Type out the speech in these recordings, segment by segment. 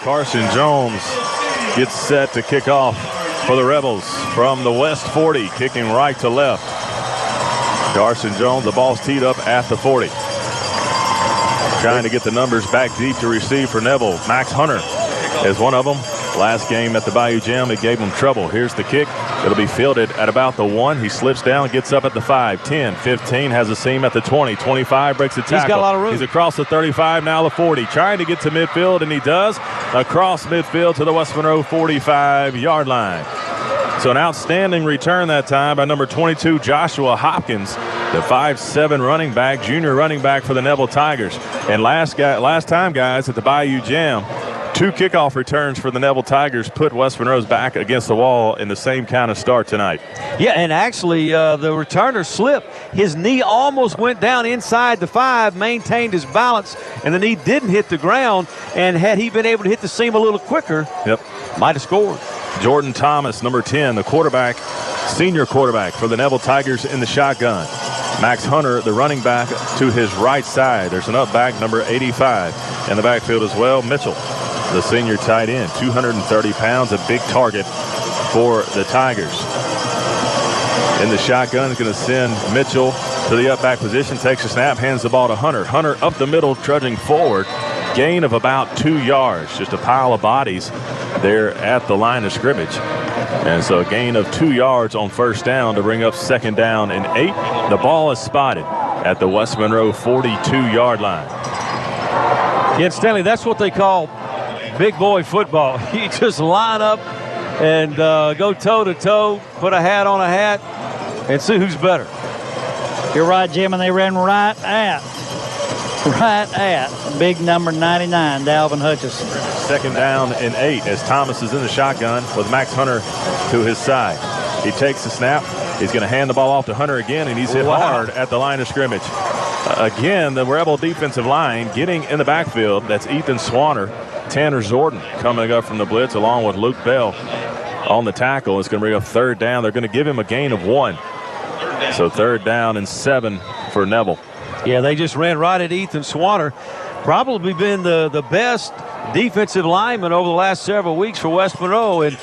Carson Jones gets set to kick off for the Rebels from the West 40, kicking right to left. Carson Jones, the ball's teed up at the 40. Trying to get the numbers back deep to receive for Neville. Max Hunter is one of them. Last game at the Bayou Gym, it gave him trouble. Here's the kick. It'll be fielded at about the 1. He slips down, gets up at the 5, 10, 15, has a seam at the 20, 25, breaks the tackle. He's got a lot of room. He's across the 35, now the 40. Trying to get to midfield, and he does. Across midfield to the West Monroe 45-yard line. So an outstanding return that time by number 22, Joshua Hopkins, the 5'7" running back, junior running back for the Neville Tigers. And last time, guys, at the Bayou Jam, 2 kickoff returns for the Neville Tigers put West Monroe's back against the wall in the same kind of start tonight. Yeah, and actually the returner slipped. His knee almost went down inside the 5, maintained his balance, and the knee didn't hit the ground. And had he been able to hit the seam a little quicker, might have scored. Jordan Thomas, number 10, the quarterback, senior quarterback for the Neville Tigers in the shotgun. Max Hunter, the running back, to his right side. There's an up back, number 85, in the backfield as well. Mitchell, the senior tight end, 230 pounds, a big target for the Tigers. In the shotgun, is going to send Mitchell to the up back position, takes a snap, hands the ball to Hunter. Hunter up the middle, trudging forward. Gain of about 2 yards, just a pile of bodies there at the line of scrimmage. And so a gain of 2 yards on first down to bring up second down and 8. The ball is spotted at the West Monroe 42-yard line. Yeah, Stanley, that's what they call big boy football. You just line up and go toe-to-toe, put a hat on a hat, and see who's better. You're right, Jim, and they ran right at big number 99, Dalvin Hutchison. Second down and 8 as Thomas is in the shotgun with Max Hunter to his side. He takes the snap. He's going to hand the ball off to Hunter again, and he's hit hard at the line of scrimmage. Again, the Rebel defensive line getting in the backfield. That's Ethan Swanner, Tanner Zorden coming up from the blitz along with Luke Bell on the tackle. It's going to bring up third down. They're going to give him a gain of 1. So third down and 7 for Neville. Yeah, they just ran right at Ethan Swanner. Probably been the best defensive lineman over the last several weeks for West Monroe. And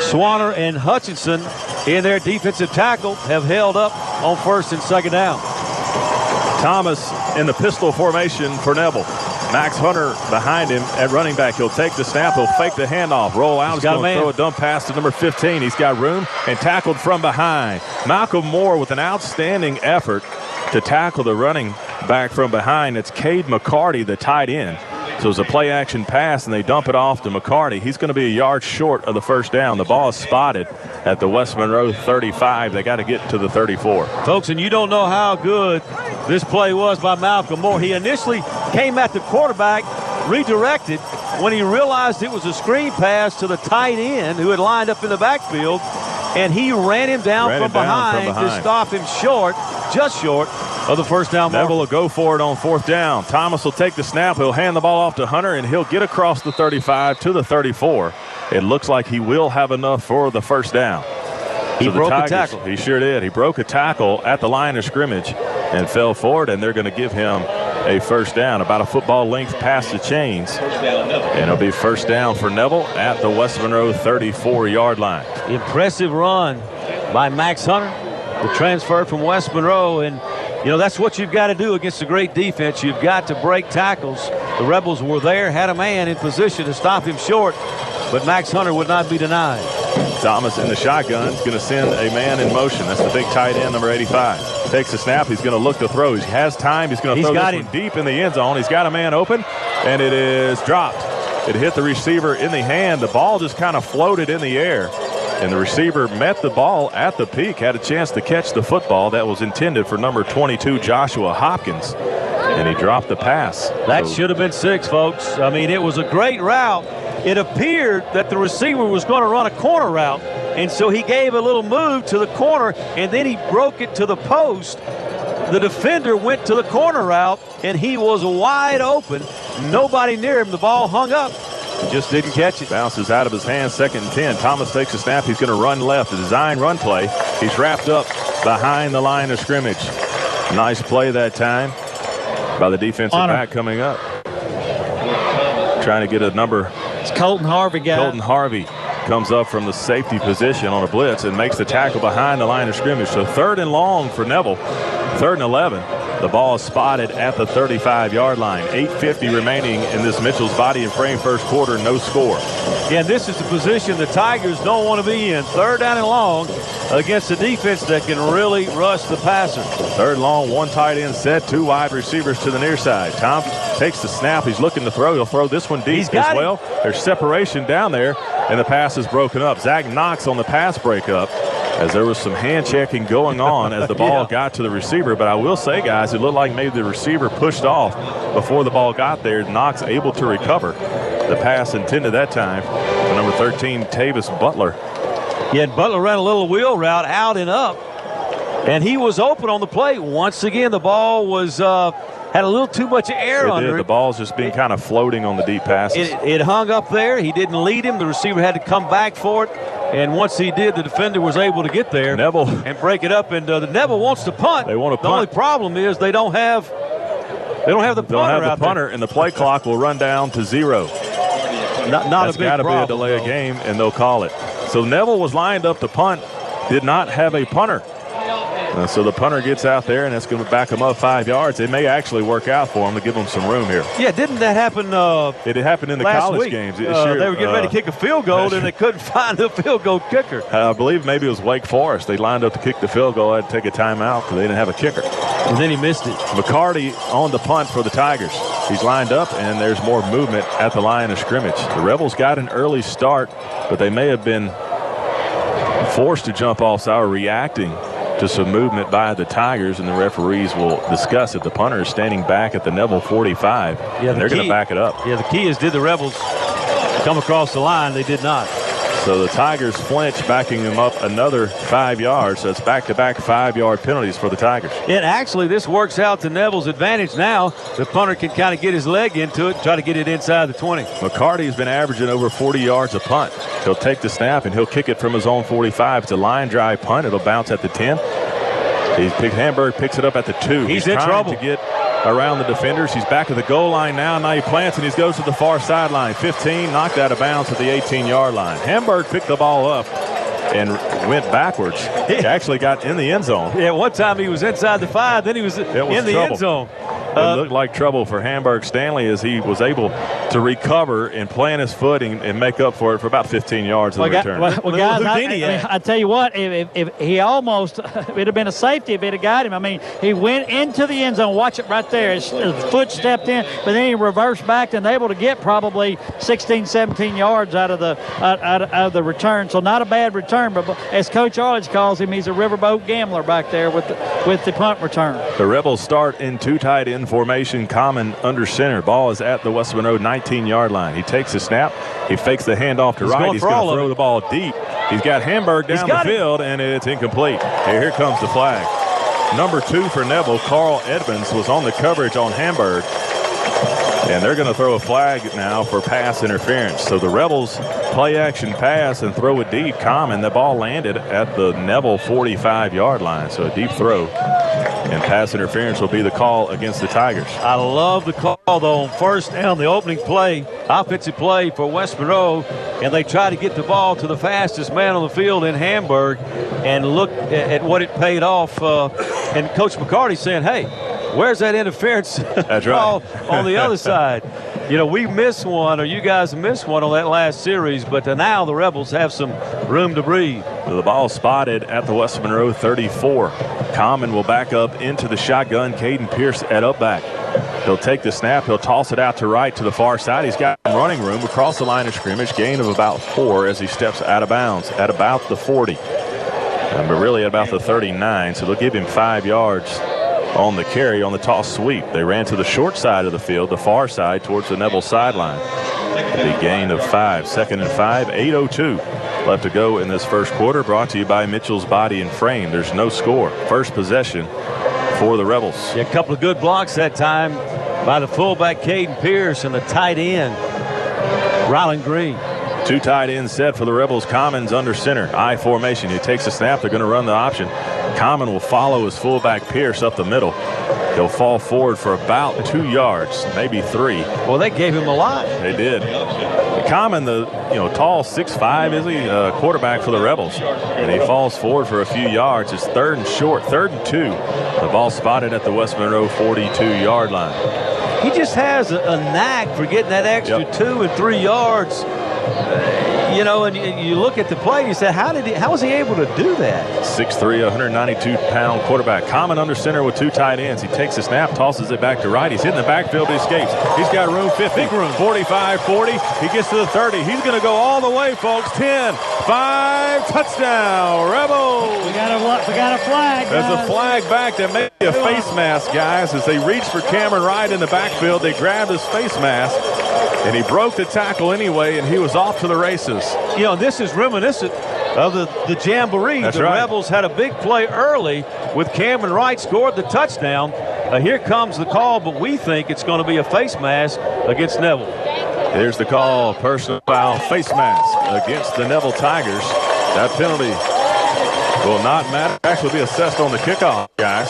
Swanner and Hutchinson in their defensive tackle have held up on first and second down. Thomas in the pistol formation for Neville. Max Hunter behind him at running back. He'll take the snap. He'll fake the handoff. Roll out. He's going to throw a dump pass to number 15. He's got room and tackled from behind. Malcolm Moore with an outstanding effort to tackle the running back from behind. It's Cade McCarty, the tight end. So it's a play-action pass, and they dump it off to McCarty. He's going to be a yard short of the first down. The ball is spotted at the West Monroe 35. They got to get to the 34. Folks, and you don't know how good this play was by Malcolm Moore. He initially came at the quarterback, redirected. When he realized it was a screen pass to the tight end who had lined up in the backfield, and he ran him down from behind to stop him short, just short of the first down mark. Neville will go for it on fourth down. Thomas will take the snap. He'll hand the ball off to Hunter, and he'll get across the 35 to the 34. It looks like he will have enough for the first down. He broke a tackle. He sure did. He broke a tackle at the line of scrimmage and fell forward, and they're going to give him a first down, about a football length past the chains. And it'll be first down for Neville at the West Monroe 34-yard line. Impressive run by Max Hunter, the transfer from West Monroe. And, you know, that's what you've got to do against a great defense. You've got to break tackles. The Rebels were there, had a man in position to stop him short, but Max Hunter would not be denied. Thomas in the shotgun is going to send a man in motion. That's the big tight end, number 85. Takes the snap. He's going to look to throw. He has time. He's going to throw this one deep in the end zone. He's got a man open, and it is dropped. It hit the receiver in the hand. The ball just kind of floated in the air, and the receiver met the ball at the peak, had a chance to catch the football that was intended for number 22, Joshua Hopkins, and he dropped the pass. That should have been 6, folks. I mean, it was a great route. It appeared that the receiver was going to run a corner route, and so he gave a little move to the corner, and then he broke it to the post. The defender went to the corner route, and he was wide open. Nobody near him. The ball hung up. He just didn't catch it. Bounces out of his hands, 2nd and 10. Thomas takes a snap. He's going to run left. A design run play. He's wrapped up behind the line of scrimmage. Nice play that time by the defensive back coming up. Trying to get a number It's Colton Harvey guy. Colton Harvey comes up from the safety position on a blitz and makes the tackle behind the line of scrimmage. So 3rd and long for Neville. 3rd and 11. The ball is spotted at the 35-yard line. 8:50 remaining in this Mitchell's Body and Frame first quarter. No score. Yeah, this is the position the Tigers don't want to be in. 3rd down and long against a defense that can really rush the passer. 3rd and long, 1 tight end set, 2 wide receivers to the near side. Tom takes the snap. He's looking to throw. He'll throw this one deep as well. There's separation down there, and the pass is broken up. Zach Knox on the pass breakup, as there was some hand checking going on as the ball got to the receiver. But I will say, guys, it looked like maybe the receiver pushed off before the ball got there. Knox able to recover the pass intended that time for number 13, Tavis Butler. Yeah, and Butler ran a little wheel route out and up, and he was open on the plate. Once again, the ball was had a little too much air under it. The ball's just been kind of floating on the deep passes. It hung up there. He didn't lead him. The receiver had to come back for it. And once he did, the defender was able to get there and break it up. And the Neville wants to punt. They want to punt. The only problem is they don't have the punter and the play clock will run down to 0. That's got to be a delay of game, and they'll call it. So Neville was lined up to punt, did not have a punter. So the punter gets out there, and that's going to back him up 5 yards. It may actually work out for him to give him some room here. Yeah, didn't that happen? It happened in the college games. Sure, they were getting ready to kick a field goal, and they couldn't find a field goal kicker. I believe maybe it was Wake Forest. They lined up to kick the field goal. Had to take a timeout because they didn't have a kicker. And then he missed it. McCarty on the punt for the Tigers. He's lined up, and there's more movement at the line of scrimmage. The Rebels got an early start, but they may have been forced to jump offside or reacting to some movement by the Tigers, and the referees will discuss it. The punter is standing back at the Neville 45, and they're going to back it up. Yeah, the key is, did the Rebels come across the line? They did not. So the Tigers flinch, backing them up another 5 yards. So it's back-to-back 5-yard penalties for the Tigers. And actually, this works out to Neville's advantage now. The punter can kind of get his leg into it, try to get it inside the 20. McCarty has been averaging over 40 yards a punt. He'll take the snap, and he'll kick it from his own 45. It's a line drive punt. It'll bounce at the 10. Hamburg picks it up at the 2. He's in trouble to get around the defenders. He's back at the goal line now. Now he plants, and he goes to the far sideline. 15, knocked out of bounds at the 18-yard line. Hamburg picked the ball up and went backwards. He actually got in the end zone. Yeah, one time he was inside the 5, then he was in the end zone. It looked like trouble for Hamburg Stanley as he was able to recover and plant his foot and make up for it for about 15 yards of the return. Well, guys, I tell you what, if he almost, it would have been a safety if it had got him. I mean, he went into the end zone. Watch it right there. His foot stepped in, but then he reversed back and able to get probably 16, 17 yards out of the return. So not a bad return, but as Coach Arledge calls him, he's a riverboat gambler back there with the punt return. The Rebels start in 2 tight end formation, Common under center. Ball is at the West Monroe 19-yard line. He takes the snap. He fakes the handoff to right. He's going to throw the ball deep. He's got Hamburg down the field, and it's incomplete. Here comes the flag. Number 2 for Neville, Carl Edmonds, was on the coverage on Hamburg. And they're going to throw a flag now for pass interference. So the Rebels play action pass and throw it deep. Common, the ball landed at the Neville 45-yard line. So a deep throw. And pass interference will be the call against the Tigers. I love the call, though, on first down, the opening play, offensive play for West Monroe. And they try to get the ball to the fastest man on the field in Hamburg. And look at what it paid off. And Coach McCarty saying, hey, where's that interference call on the other side? You know, we missed one, or you guys missed one on that last series, but now the Rebels have some room to breathe. The ball spotted at the West Monroe 34. Common will back up into the shotgun. Caden Pierce at up back. He'll take the snap. He'll toss it out to right to the far side. He's got running room across the line of scrimmage. Gain of about 4 as he steps out of bounds at about the 40. But really at about the 39, so they'll give him 5 yards on the carry on the toss sweep. They ran to the short side of the field, the far side towards the Neville sideline. The gain of 5, 2nd and 5, 8:02 left to go in this first quarter. Brought to you by Mitchell's Body and Frame. There's no score. First possession for the Rebels. Yeah, a couple of good blocks that time by the fullback Caden Pierce and the tight end Rylan Green. 2 tight ends set for the Rebels. Commons under center. I formation. He takes a snap. They're going to run the option. Common will follow his fullback Pierce up the middle. He'll fall forward for about 2 yards, maybe 3. Well, they gave him a lot. They did. Common, the tall 6'5", is he, quarterback for the Rebels, and he falls forward for a few yards. It's 3rd and short, 3rd and 2. The ball spotted at the West Monroe 42-yard line. He just has a knack for getting that extra 2 and 3 yards. And you look at the play and you say, how was he able to do that? 6'3", 192-pound quarterback. Common under center with 2 tight ends. He takes a snap, tosses it back to right. He's hitting the backfield, but he escapes. He's got room, 50, big room. 45, 40. He gets to the 30. He's going to go all the way, folks. 10, 5, touchdown, Rebels. We got a flag. There's a flag back that may be a face mask, guys. As they reach for Cameron Wright in the backfield, they grabbed his face mask, and he broke the tackle anyway, and he was off to the races. This is reminiscent of the Jamboree. That's the right. Rebels had a big play early with Cameron Wright, scored the touchdown. Here comes the call, but we think it's going to be a face mask against Neville. Here's the call, personal foul, face mask against the Neville Tigers. That penalty will not matter. Actually be assessed on the kickoff, guys.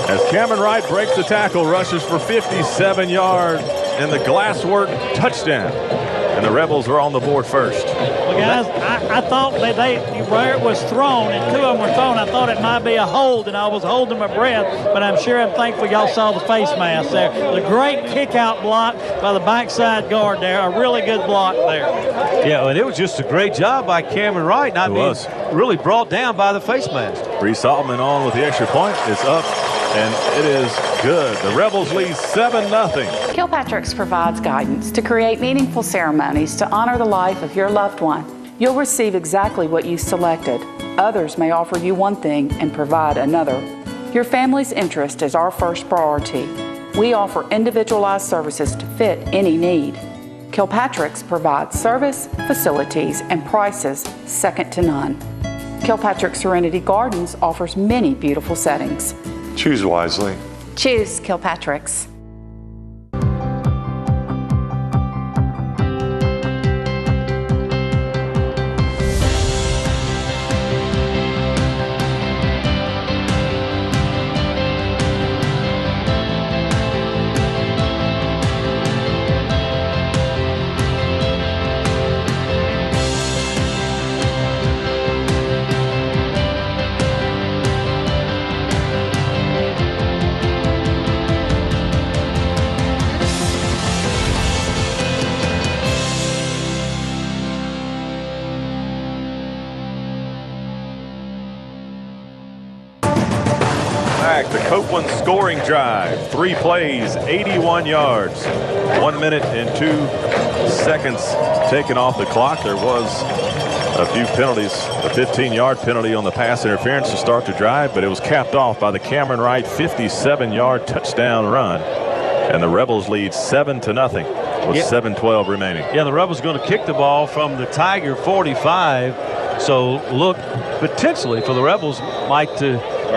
As Cameron Wright breaks the tackle, rushes for 57 yards and the glasswork touchdown. And the Rebels are on the board first. Well, guys, I thought that where it was thrown, and 2 of them were thrown, I thought it might be a hold, and I was holding my breath, but I'm thankful y'all saw the face mask there. The great kick-out block by the backside guard there, a really good block there. Yeah, and it was just a great job by Cameron Wright, not being really brought down by the face mask. Reese Altman on with the extra point. It's up, and it is good. The Rebels lead 7-0. Kilpatrick's provides guidance to create meaningful ceremonies to honor the life of your loved one. You'll receive exactly what you selected. Others may offer you one thing and provide another. Your family's interest is our first priority. We offer individualized services to fit any need. Kilpatrick's provides service, facilities, and prices second to none. Kilpatrick Serenity Gardens offers many beautiful settings. Choose wisely. Choose Kilpatrick's. The Copeland scoring drive, 3 plays, 81 yards, 1 minute and 2 seconds taken off the clock. There was a few penalties, a 15-yard penalty on the pass interference to start the drive, but it was capped off by the Cameron Wright 57-yard touchdown run, and the Rebels lead 7-0 with 7:12 remaining. Yeah, the Rebels going to kick the ball from the Tiger 45, so look potentially for the Rebels might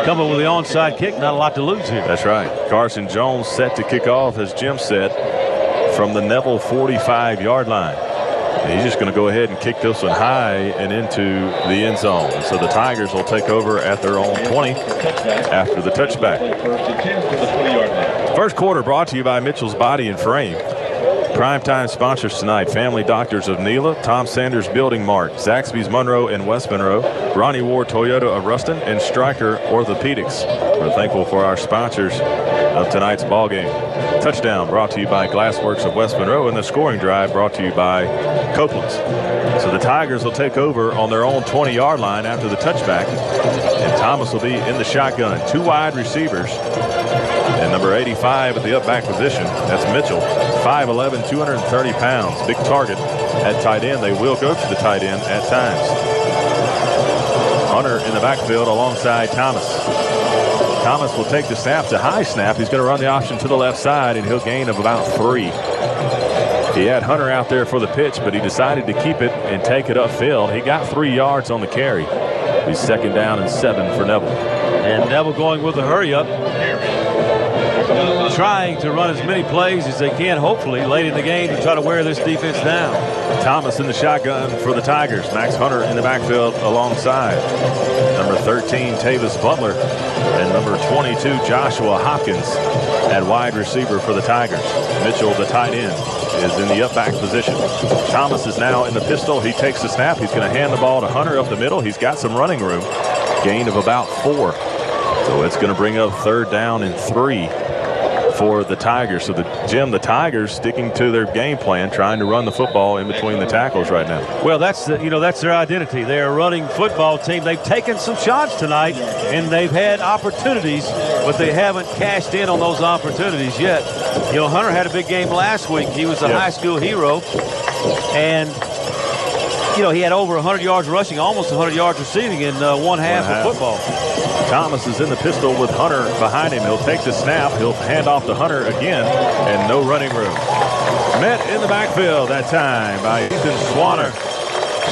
come up with the onside kick. Not a lot to lose here. That's right. Carson Jones set to kick off, as Jim said, from the Neville 45-yard line. And he's just going to go ahead and kick this one high and into the end zone. And so the Tigers will take over at their own 20 after the touchback. First quarter brought to you by Mitchell's Body and Frame. Primetime sponsors tonight: Family Doctors of Nela, Tom Sanders Building Mart, Zaxby's Monroe and West Monroe, Ronnie Ward Toyota of Ruston, and Stryker Orthopedics. We're thankful for our sponsors of tonight's ball game. Touchdown brought to you by Glassworks of West Monroe, and the scoring drive brought to you by Copeland's. So the Tigers will take over on their own 20-yard line after the touchback, and Thomas will be in the shotgun. 2 wide receivers, and number 85 at the up back position, that's Mitchell, 5'11", 230 pounds, big target at tight end. They will go to the tight end at times. Hunter in the backfield alongside Thomas. Thomas will take the snap. It's a high snap. He's going to run the option to the left side, and he'll gain of about 3. He had Hunter out there for the pitch, but he decided to keep it and take it upfield. He got 3 yards on the carry. He's 2nd down and 7 for Neville. And Neville going with the hurry up, trying to run as many plays as they can, hopefully late in the game, to try to wear this defense down. Thomas in the shotgun for the Tigers. Max Hunter in the backfield alongside. Number 13, Tavis Butler. And number 22, Joshua Hopkins at wide receiver for the Tigers. Mitchell, the tight end, is in the up back position. Thomas is now in the pistol. He takes the snap. He's going to hand the ball to Hunter up the middle. He's got some running room. Gain of about 4. So it's going to bring up 3rd down and 3 for the Tigers. So the Tigers sticking to their game plan, trying to run the football in between the tackles right now. Well, that's their identity. They're a running football team. They've taken some shots tonight, and they've had opportunities, but they haven't cashed in on those opportunities yet. Hunter had a big game last week. He was a high school hero, and he had over 100 yards rushing, almost 100 yards receiving in one half of football. Thomas is in the pistol with Hunter behind him. He'll take the snap. He'll hand off to Hunter again, and no running room. Met in the backfield that time by Ethan Swanner.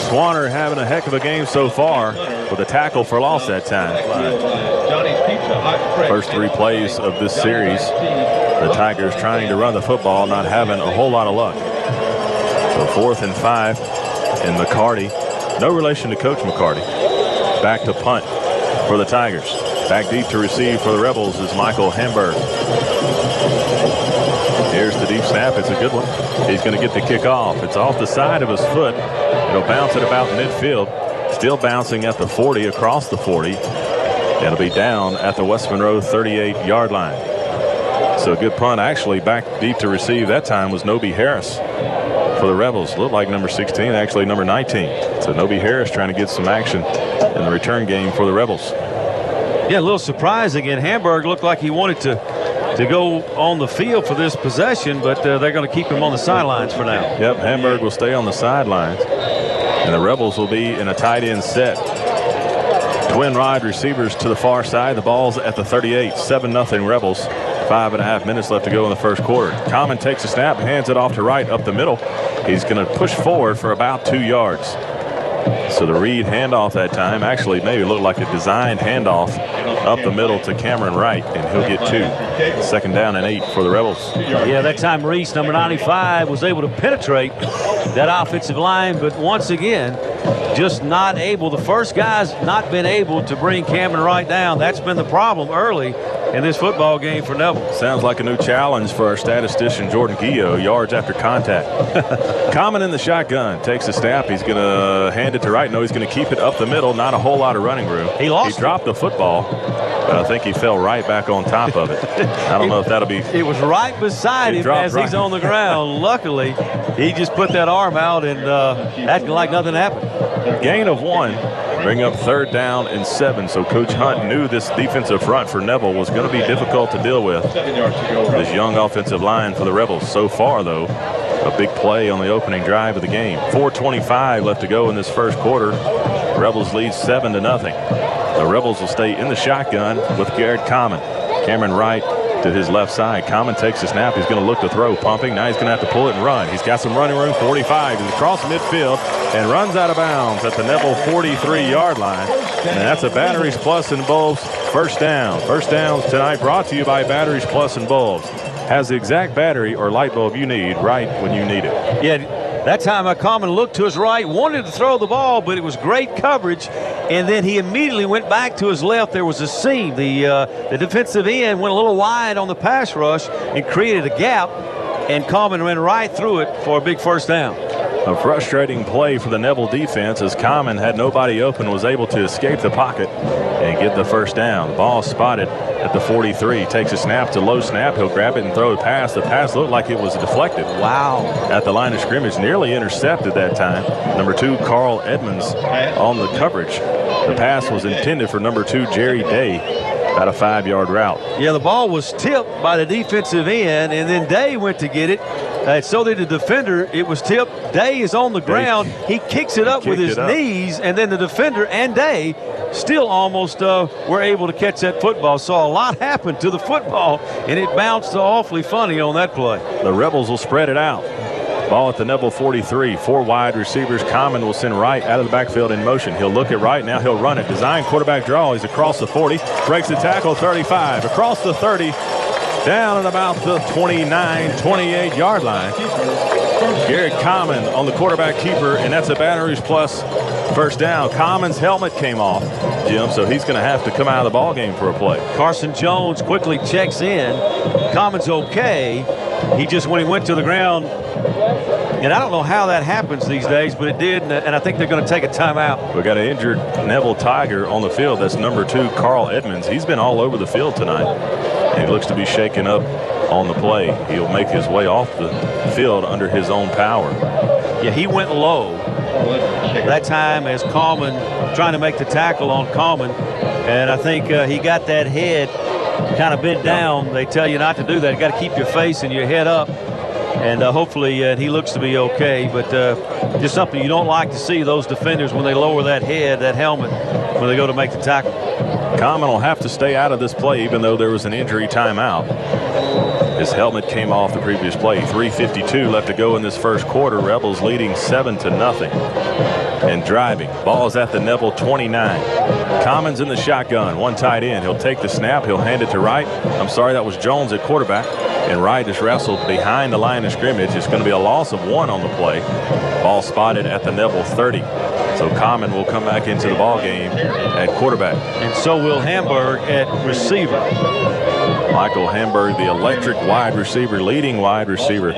Swanner having a heck of a game so far with a tackle for loss that time. First 3 plays of this series, the Tigers trying to run the football, not having a whole lot of luck. So 4th and 5, and McCarty, no relation to Coach McCarty, back to punt for the Tigers. Back deep to receive for the Rebels is Michael Hamburg. Here's the deep snap. It's a good one. He's going to get the kick off. It's off the side of his foot. It'll bounce at about midfield. Still bouncing at the 40, across the 40. It'll be down at the West Monroe 38-yard line. So a good punt. Actually, back deep to receive that time was Nobi Harris for the Rebels. Looked like number 16, actually number 19. So Nobi Harris trying to get some action in the return game for the Rebels. Yeah, a little surprising. And Hamburg looked like he wanted to go on the field for this possession, but they're going to keep him on the sidelines for now. Yep, Hamburg will stay on the sidelines, and the Rebels will be in a tight end set. Twin wide receivers to the far side. The ball's at the 38. 7-0 Rebels. 5.5 minutes left to go in the first quarter. Common takes a snap, hands it off to Wright up the middle. He's going to push forward for about 2 yards. So the Reed handoff that time actually maybe looked like a designed handoff up the middle to Cameron Wright, and he'll get 2. 2nd down and 8 for the Rebels. Yeah, that time Reese, number 95, was able to penetrate that offensive line, but once again, just not able. The first guy's not been able to bring Cameron Wright down. That's been the problem early in this football game for Neville. Sounds like a new challenge for our statistician Jordan Guillo, yards after contact. Common in the shotgun, takes a snap. He's going to hand it to Wright. No, he's going to keep it up the middle. Not a whole lot of running room. He dropped the football, but I think he fell right back on top of it. I don't know if that'll be. It was right beside him as he's on the ground. Luckily, he just put that arm out and acting like nothing happened. Gain of 1. Bring up 3rd down and 7. So Coach Hunt knew this defensive front for Neville was going to be difficult to deal with. This young offensive line for the Rebels. So far, though, a big play on the opening drive of the game. 4:25 left to go in this first quarter. Rebels lead 7-0. The Rebels will stay in the shotgun with Garrett Common. Cameron Wright to his left side. Common takes the snap. He's going to look to throw. Pumping. Now he's going to have to pull it and run. He's got some running room. 45. He's across midfield and runs out of bounds at the Neville 43-yard line. And that's a Batteries Plus and Bulbs first down. First downs tonight brought to you by Batteries Plus and Bulbs. Has the exact battery or light bulb you need right when you need it. Yeah, that time Common looked to his right, wanted to throw the ball, but it was great coverage. And then he immediately went back to his left. There was a seam. The defensive end went a little wide on the pass rush and created a gap, and Common ran right through it for a big first down. A frustrating play for the Neville defense as Common had nobody open, was able to escape the pocket and get the first down. Ball spotted at the 43. Takes a snap to low snap. He'll grab it and throw a pass. The pass looked like it was deflected. Wow. At the line of scrimmage. Nearly intercepted that time. Number 2, Carl Edmonds on the coverage. The pass was intended for number 2, Jerry Day. About a 5-yard route. Yeah, the ball was tipped by the defensive end, and then Day went to get it. So did the defender. It was tipped. Day is on the ground. He kicks it up with his knees, and then the defender and Day still almost were able to catch that football. So a lot happened to the football, and it bounced awfully funny on that play. The Rebels will spread it out. Ball at the Neville 43. 4 wide receivers. Common will send Wright out of the backfield in motion. He'll look at Wright. Now he'll run it. Design quarterback draw. He's across the 40. Breaks the tackle. 35. Across the 30. Down at about the 29, 28-yard line. Garrett Common on the quarterback keeper, and that's a Baton Rouge plus first down. Common's helmet came off, Jim, so he's going to have to come out of the ball game for a play. Carson Jones quickly checks in. Common's okay. He just, when he went to the ground, and I don't know how that happens these days, but it did, and I think they're going to take a timeout. We got an injured Neville Tiger on the field. That's number 2, Carl Edmonds. He's been all over the field tonight, and he looks to be shaken up on the play. He'll make his way off the field under his own power. Yeah, he went low that time as Common trying to make the tackle on Common, and I think he got that head kind of bent down. They tell you not to do that. You got to keep your face and your head up, and hopefully he looks to be okay, but just something you don't like to see, those defenders when they lower that head, that helmet, when they go to make the tackle. Common will have to stay out of this play even though there was an injury timeout. His helmet came off the previous play. 3:52 left to go in this first quarter. Rebels leading 7-0 and driving. Ball's at the Neville 29. Common's in the shotgun. One tight end. He'll take the snap. He'll hand it to Wright. I'm sorry, that was Jones at quarterback. And Wright is wrestled behind the line of scrimmage. It's going to be a loss of 1 on the play. Ball spotted at the Neville 30. So Common will come back into the ball game at quarterback. And so will Hamburg at receiver. Michael Hamburg, the electric wide receiver, leading wide receiver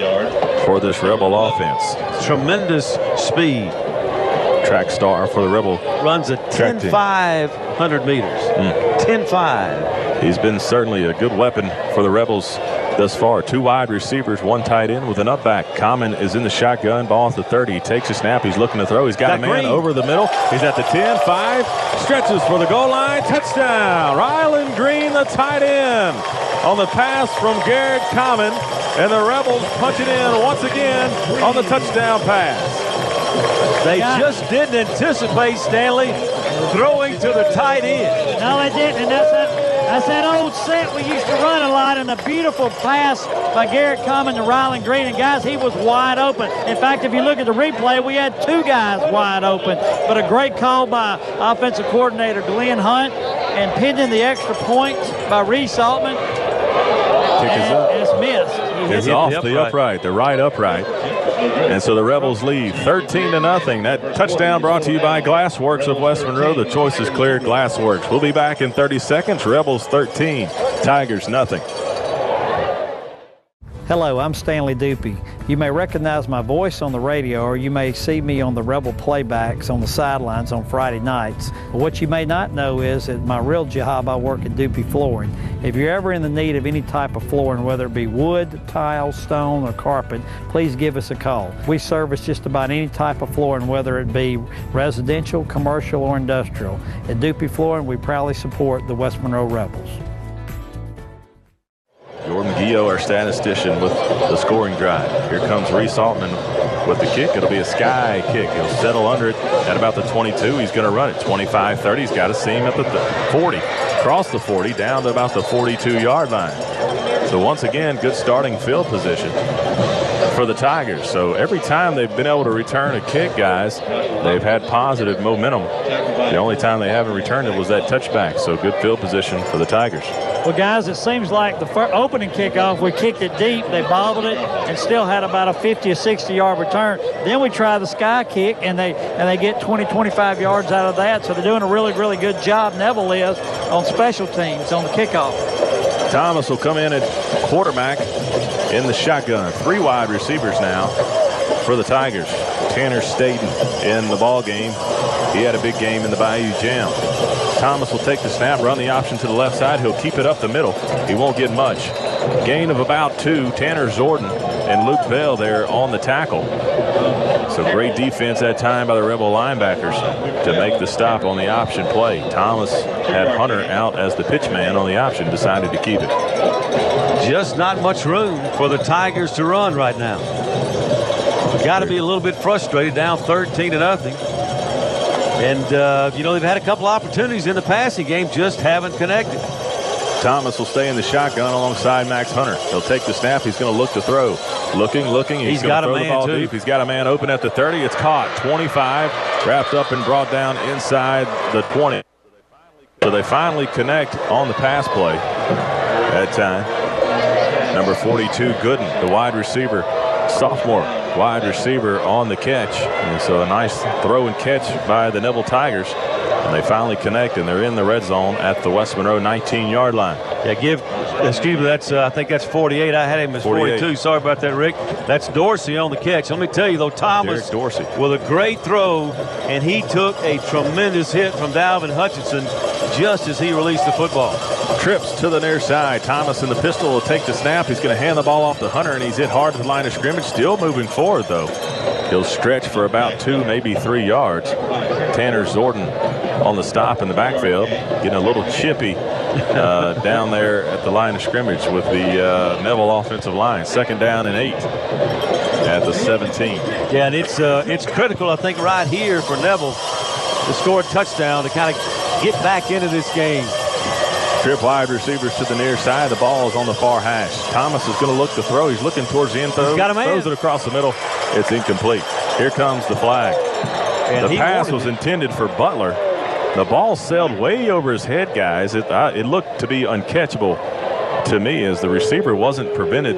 for this Rebel offense. Tremendous speed. Track star for the Rebel. Runs a 10.5 100 meters. 10.5. He's been certainly a good weapon for the Rebels thus far. 2 wide receivers, 1 tight end with an up back. Common is in the shotgun. Ball at the 30. He takes a snap. He's looking to throw. He's got a man over the middle. He's at the 10, 5. Stretches for the goal line. Touchdown. Ryland Green, the tight end, on the pass from Garrett Common. And the Rebels punch it in once again on the touchdown pass. They just didn't anticipate, Stanley, throwing to the tight end. No, they didn't, and that's that old set we used to run a lot, and a beautiful pass by Garrett Common to Ryland Green. And, guys, he was wide open. In fact, if you look at the replay, we had 2 guys wide open. But a great call by offensive coordinator Glenn Hunt, and pinned in the extra point by Reese Altman. And it's missed. It's off the upright, the right upright. And so the Rebels lead 13-0. That touchdown brought to you by Glassworks of West Monroe. The choice is clear, Glassworks. We'll be back in 30 seconds. Rebels 13, Tigers nothing. Hello, I'm Stanley Dupuy. You may recognize my voice on the radio, or you may see me on the Rebel playbacks on the sidelines on Friday nights. But what you may not know is that my real job, I work at Dupuy Flooring. If you're ever in the need of any type of flooring, whether it be wood, tile, stone, or carpet, please give us a call. We service just about any type of flooring, whether it be residential, commercial, or industrial. At Dupuy Flooring, we proudly support the West Monroe Rebels. Jordan Guillo, our statistician, with the scoring drive. Here comes Reese Altman with the kick. It'll be a sky kick. He'll settle under it at about the 22. He's going to run it 25, 30. He's got a seam at the 40. Across the 40, down to about the 42-yard line. So once again, good starting field position for the Tigers. So every time they've been able to return a kick, guys, they've had positive momentum. The only time they haven't returned it was that touchback. So good field position for the Tigers. Well, guys, it seems like the opening kickoff, we kicked it deep, they bobbled it, and still had about a 50 or 60-yard return. Then we try the sky kick, and they get 20, 25 yards out of that. So they're doing a really, really good job, Neville is, on special teams on the kickoff. Thomas will come in at quarterback in the shotgun. 3 wide receivers now for the Tigers. Tanner Staten in the ball game. He had a big game in the Bayou Jam. Thomas will take the snap, run the option to the left side. He'll keep it up the middle. He won't get much. Gain of about 2. Tanner Zordan and Luke Bell there on the tackle. So great defense that time by the Rebel linebackers to make the stop on the option play. Thomas had Hunter out as the pitch man on the option, decided to keep it. Just not much room for the Tigers to run right now. Got to be a little bit frustrated, down 13-0. And, you know, they've had a couple opportunities in the passing game, just haven't connected. Thomas will stay in the shotgun alongside Max Hunter. He'll take the snap. He's going to look to throw. Looking. He's going to throw the ball deep. He's got a man open at the 30. It's caught. 25. Wrapped up and brought down inside the 20. So they finally connect on the pass play that time. Number 42, Gooden, the wide receiver, sophomore wide receiver on the catch. And so a nice throw and catch by the Neville Tigers. And they finally connect, and they're in the red zone at the West Monroe 19-yard line. Yeah, excuse me, that's I think that's 48. I had him as 42. Sorry about that, Rick. That's Dorsey on the catch. Let me tell you, though, Thomas Dorsey with a great throw, and he took a tremendous hit from Dalvin Hutchinson just as he released the football. Trips to the near side. Thomas in the pistol will take the snap. He's going to hand the ball off to Hunter, and he's hit hard at the line of scrimmage. Still moving forward, though. He'll stretch for about 2, maybe 3 yards. Tanner Zordan on the stop in the backfield, getting a little chippy down there at the line of scrimmage with the Neville offensive line. 2nd down and 8 at the 17. Yeah, and it's critical, I think, right here for Neville to score a touchdown to kind of get back into this game. Trip wide receivers to the near side. The ball is on the far hash. Thomas is going to look to throw. He's looking towards the end throw. He's got a man. Throws it across the middle. It's incomplete. Here comes the flag. And the pass was intended for Butler. The ball sailed way over his head, guys. It looked to be uncatchable to me as the receiver wasn't prevented.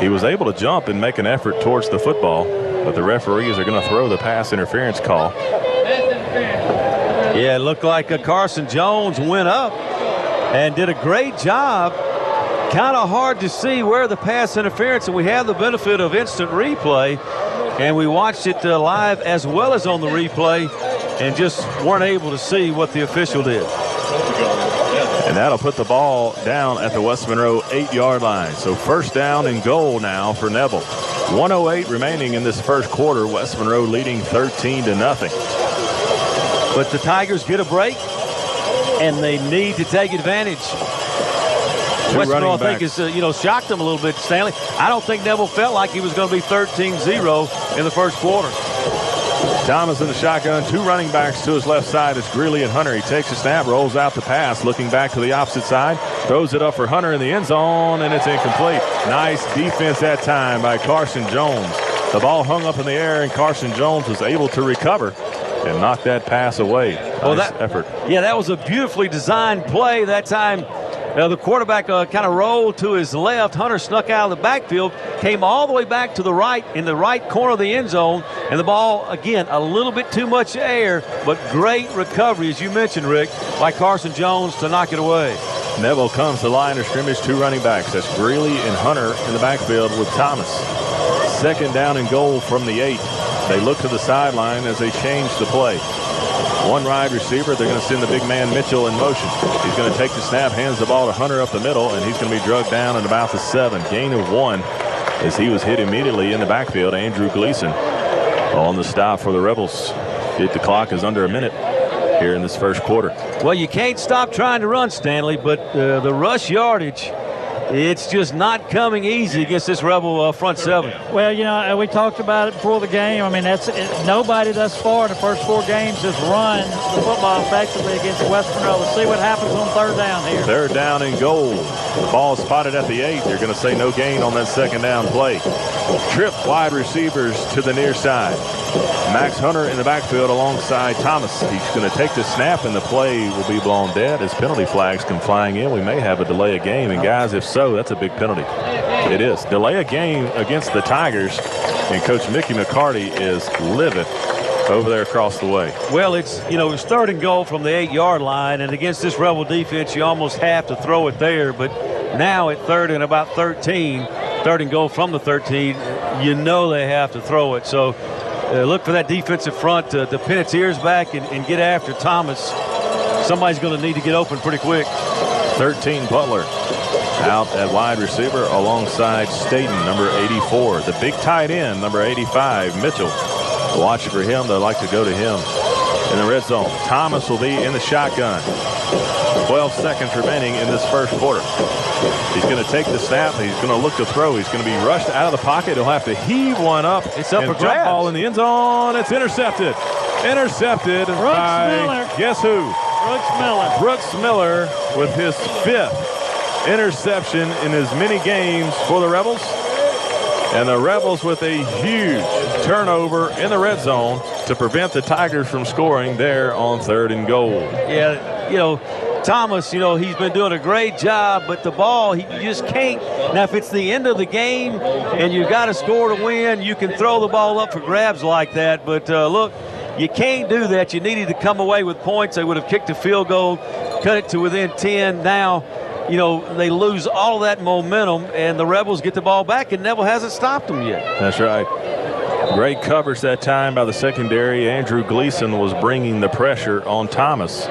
He was able to jump and make an effort towards the football, but the referees are going to throw the pass interference call. Yeah, it looked like Carson Jones went up and did a great job. Kind of hard to see where the pass interference, and we have the benefit of instant replay, and we watched it live as well as on the replay, and just weren't able to see what the official did. And that'll put the ball down at the West Monroe 8-yard line. So 1st down and goal now for Neville. 1:08 remaining in this first quarter. West Monroe leading 13-0. But the Tigers get a break, and they need to take advantage. West Monroe, I think, has shocked them a little bit, Stanley. I don't think Neville felt like he was going to be 13-0 in the first quarter. Thomas in the shotgun. 2 running backs to his left side. It's Greeley and Hunter. He takes a snap, rolls out the pass, looking back to the opposite side, throws it up for Hunter in the end zone, and it's incomplete. Nice defense that time by Carson Jones. The ball hung up in the air, and Carson Jones was able to recover and knock that pass away. Nice effort. Yeah, that was a beautifully designed play that time. The quarterback kind of rolled to his left. Hunter snuck out of the backfield, came all the way back to the right in the right corner of the end zone, and the ball, again, a little bit too much air, but great recovery, as you mentioned, Rick, by Carson Jones to knock it away. Neville comes to the line of scrimmage. 2 running backs. That's Greeley and Hunter in the backfield with Thomas. 2nd down and goal from the 8. They look to the sideline as they change the play. 1 wide receiver. They're going to send the big man Mitchell in motion. He's going to take the snap, hands the ball to Hunter up the middle, and he's going to be drugged down at about the 7. Gain of 1 as he was hit immediately in the backfield. Andrew Gleason on the stop for the Rebels. The clock is under a minute here in this first quarter. Well, you can't stop trying to run, Stanley, but the rush yardage, it's just not coming easy against this Rebel front 7. Well, we talked about it before the game. I mean, nobody thus far in the first 4 games has run the football effectively against West Monroe. Let's see what happens on 3rd down here. 3rd down and goal. The ball is spotted at the 8. They're going to say no gain on that 2nd down play. Trip wide receivers to the near side. Max Hunter in the backfield alongside Thomas. He's going to take the snap, and the play will be blown dead as penalty flags come flying in. We may have a delay of game, and guys, if so, that's a big penalty. It is. Delay a game against the Tigers, and Coach Mickey McCarty is livid over there across the way. Well, it's 3rd and goal from the 8-yard line, and against this Rebel defense, you almost have to throw it there. But now at 3rd and about 13, 3rd and goal from the 13, you know they have to throw it. So look for that defensive front to pin its ears back and get after Thomas. Somebody's going to need to get open pretty quick. 13 Butler out at wide receiver alongside Staten, number 84. The big tight end, number 85, Mitchell. Watch for him. They'd like to go to him in the red zone. Thomas will be in the shotgun. 12 seconds remaining in this first quarter. He's going to take the snap. He's going to look to throw. He's going to be rushed out of the pocket. He'll have to heave one up. It's up for grabs. Jump ball in the end zone. It's intercepted. Intercepted by Miller. Guess who? Brooks Miller. Brooks Miller with his 5th interception in as many games for the Rebels. And the Rebels with a huge turnover in the red zone to prevent the Tigers from scoring there on 3rd and goal. Yeah, Thomas, you know, he's been doing a great job, but the ball, he just can't. Now, if it's the end of the game and you've got to score to win, you can throw the ball up for grabs like that. But, look, you can't do that. You needed to come away with points. They would have kicked a field goal, cut it to within 10. Now, you know, they lose all that momentum, and the Rebels get the ball back, and Neville hasn't stopped them yet. That's right. Great coverage that time by the secondary. Andrew Gleason was bringing the pressure on Thomas.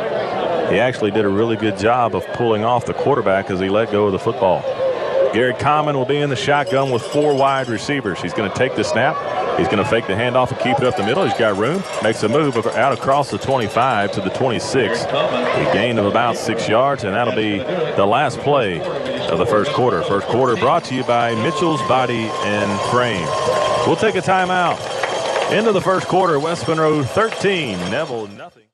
He actually did a really good job of pulling off the quarterback as he let go of the football. Garrett Common will be in the shotgun with 4 wide receivers. He's going to take the snap. He's going to fake the handoff and keep it up the middle. He's got room. Makes a move out across the 25 to the 26. A gain of about 6 yards, and that'll be the last play of the first quarter. First quarter brought to you by Mitchell's Body and Frame. We'll take a timeout. Into the first quarter, West Monroe 13, Neville nothing.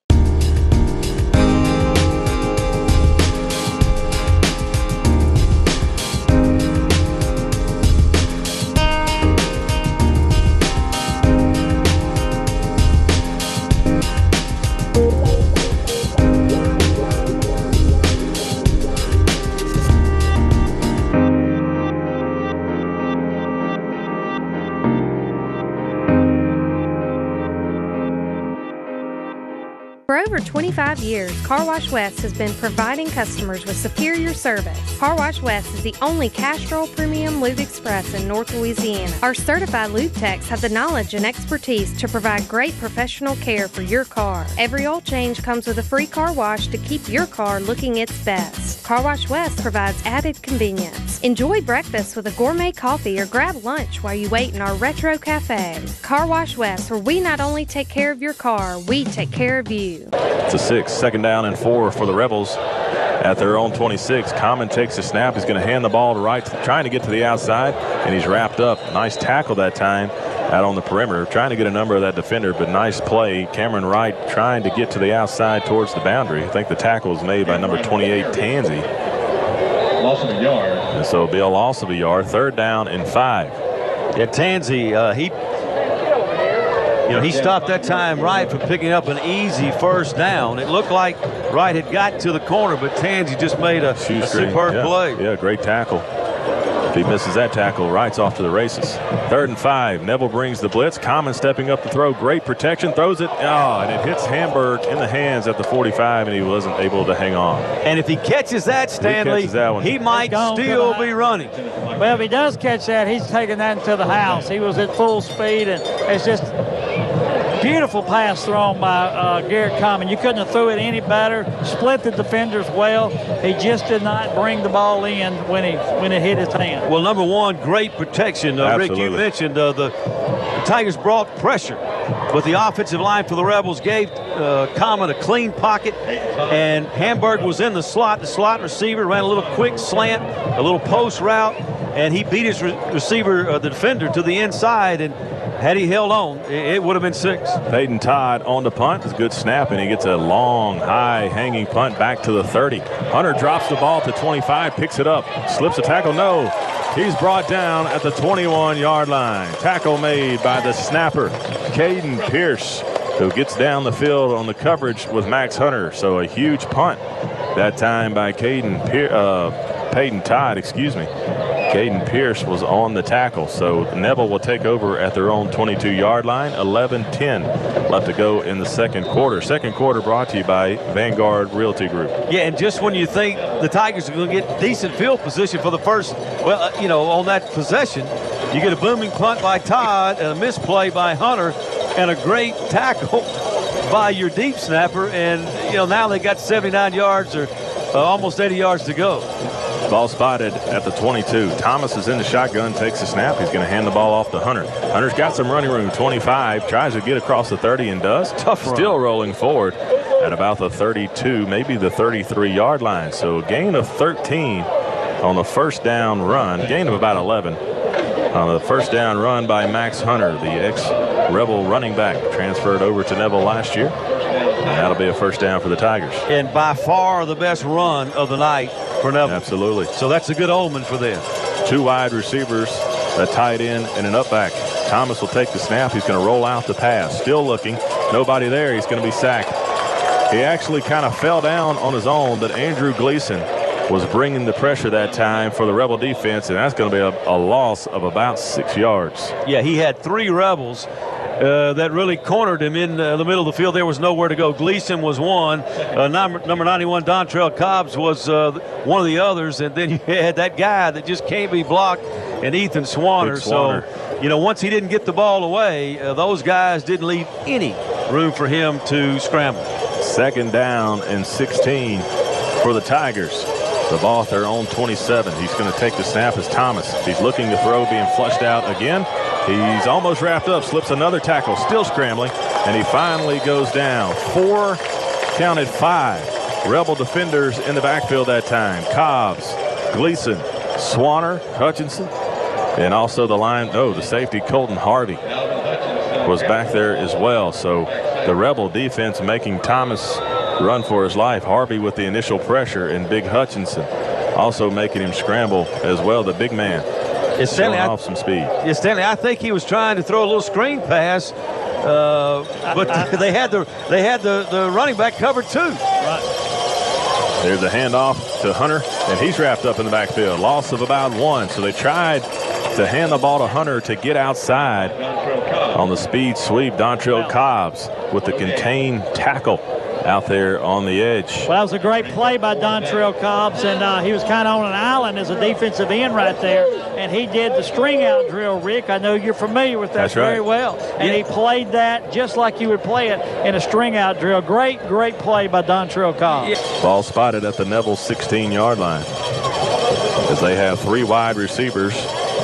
For over 25 years, Car Wash West has been providing customers with superior service. Car Wash West is the only Castrol Premium Lube Express in North Louisiana. Our certified lube techs have the knowledge and expertise to provide great professional care for your car. Every oil change comes with a free car wash to keep your car looking its best. Car Wash West provides added convenience. Enjoy breakfast with a gourmet coffee or grab lunch while you wait in our retro cafe. Car Wash West, where we not only take care of your car, we take care of you. It's a 6, 2nd down and 4 for the Rebels at their own 26. Common takes the snap. He's going to hand the ball to Wright, trying to get to the outside, and he's wrapped up. Nice tackle that time out on the perimeter, trying to get a number of that defender, but nice play. Cameron Wright trying to get to the outside towards the boundary. I think the tackle was made by number 28, Tansey. Loss of a yard. And so it'll be a loss of a yard. 3rd down and 5. Yeah, Tansey, he stopped that time Wright from picking up an easy first down. It looked like Wright had got to the corner, but Tansey just made a superb play. Yeah, great tackle. If he misses that tackle, Wright's off to the races. 3rd and 5. Neville brings the blitz. Common stepping up to throw. Great protection. Throws it. And it hits Hamburg in the hands at the 45, and he wasn't able to hang on. And if he catches that, Stanley, he might still be running. Well, if he does catch that, he's taking that into the house. He was at full speed, and it's just beautiful pass thrown by Garrett Common. You couldn't have threw it any better. Split the defenders well. He just did not bring the ball in when it hit his hand. Well, number one, great protection. Rick, you mentioned the Tigers brought pressure, but the offensive line for the Rebels gave Common a clean pocket, and Hamburg was in the slot. The slot receiver ran a little quick slant, a little post route, and he beat his receiver, the defender, to the inside, and had he held on, it would have been 6. Peyton Todd on the punt. It's a good snap, and he gets a long, high, hanging punt back to the 30. Hunter drops the ball to 25, picks it up, slips a tackle. No, he's brought down at the 21-yard line. Tackle made by the snapper, Caden Pierce, who gets down the field on the coverage with Max Hunter. So a huge punt that time by Peyton Todd, excuse me. Caden Pierce was on the tackle. So Neville will take over at their own 22-yard line. 11-10 left to go in the second quarter. Second quarter brought to you by Vanguard Realty Group. Yeah, and just when you think the Tigers are going to get decent field position for the first, on that possession, you get a booming punt by Todd and a misplay by Hunter and a great tackle by your deep snapper. And, now they got 79 yards or almost 80 yards to go. Ball spotted at the 22. Thomas is in the shotgun, takes a snap. He's going to hand the ball off to Hunter. Hunter's got some running room. 25, tries to get across the 30 and does. Tough run. Still rolling forward at about the 32, maybe the 33-yard line. So a gain of 13 on the first down run. Gain of about 11 on the first down run by Max Hunter, the ex-Rebel running back, transferred over to Neville last year. And that'll be a first down for the Tigers. And by far the best run of the night for Neville. Absolutely. So that's a good omen for them. 2 wide receivers, a tight end, and an up back. Thomas will take the snap. He's going to roll out the pass. Still looking. Nobody there. He's going to be sacked He actually kind of fell down on his own, but Andrew Gleason was bringing the pressure that time for the Rebel defense, and that's going to be a loss of about 6 yards. Yeah, he had 3 Rebels that really cornered him in the middle of the field. There was nowhere to go. Gleason was one. Number 91, Dontrell Cobbs, was one of the others. And then you had that guy that just can't be blocked, and Ethan Swanner. So, you know, once he didn't get the ball away, those guys didn't leave any room for him to scramble. 2nd down and 16 for the Tigers. The ball at their own 27. He's going to take the snap as Thomas. He's looking to throw, being flushed out again. He's almost wrapped up, slips another tackle, still scrambling, and he finally goes down. 4, counted 5 Rebel defenders in the backfield that time. Cobbs, Gleason, Swanner, Hutchinson, and also the safety Colton Harvey was back there as well. So the Rebel defense making Thomas run for his life. Harvey with the initial pressure, and Big Hutchinson also making him scramble as well, the big man. Showing off some speed. Yeah, Stanley, I think he was trying to throw a little screen pass, but they had the running back covered too. Right. There's a handoff to Hunter, and he's wrapped up in the backfield. Loss of about 1. So they tried to hand the ball to Hunter to get outside on the speed sweep. Dontrell Cobbs with the contained tackle out there on the edge. Well, that was a great play by Dontrell Cobbs, and he was kind of on an island as a defensive end right there, and he did the string out drill, Rick. I know you're familiar with that. That's right. Very well. And he played that just like you would play it in a string out drill. Great play by Dontrell Cobbs. Ball spotted at the Neville 16-yard line as they have 3 wide receivers.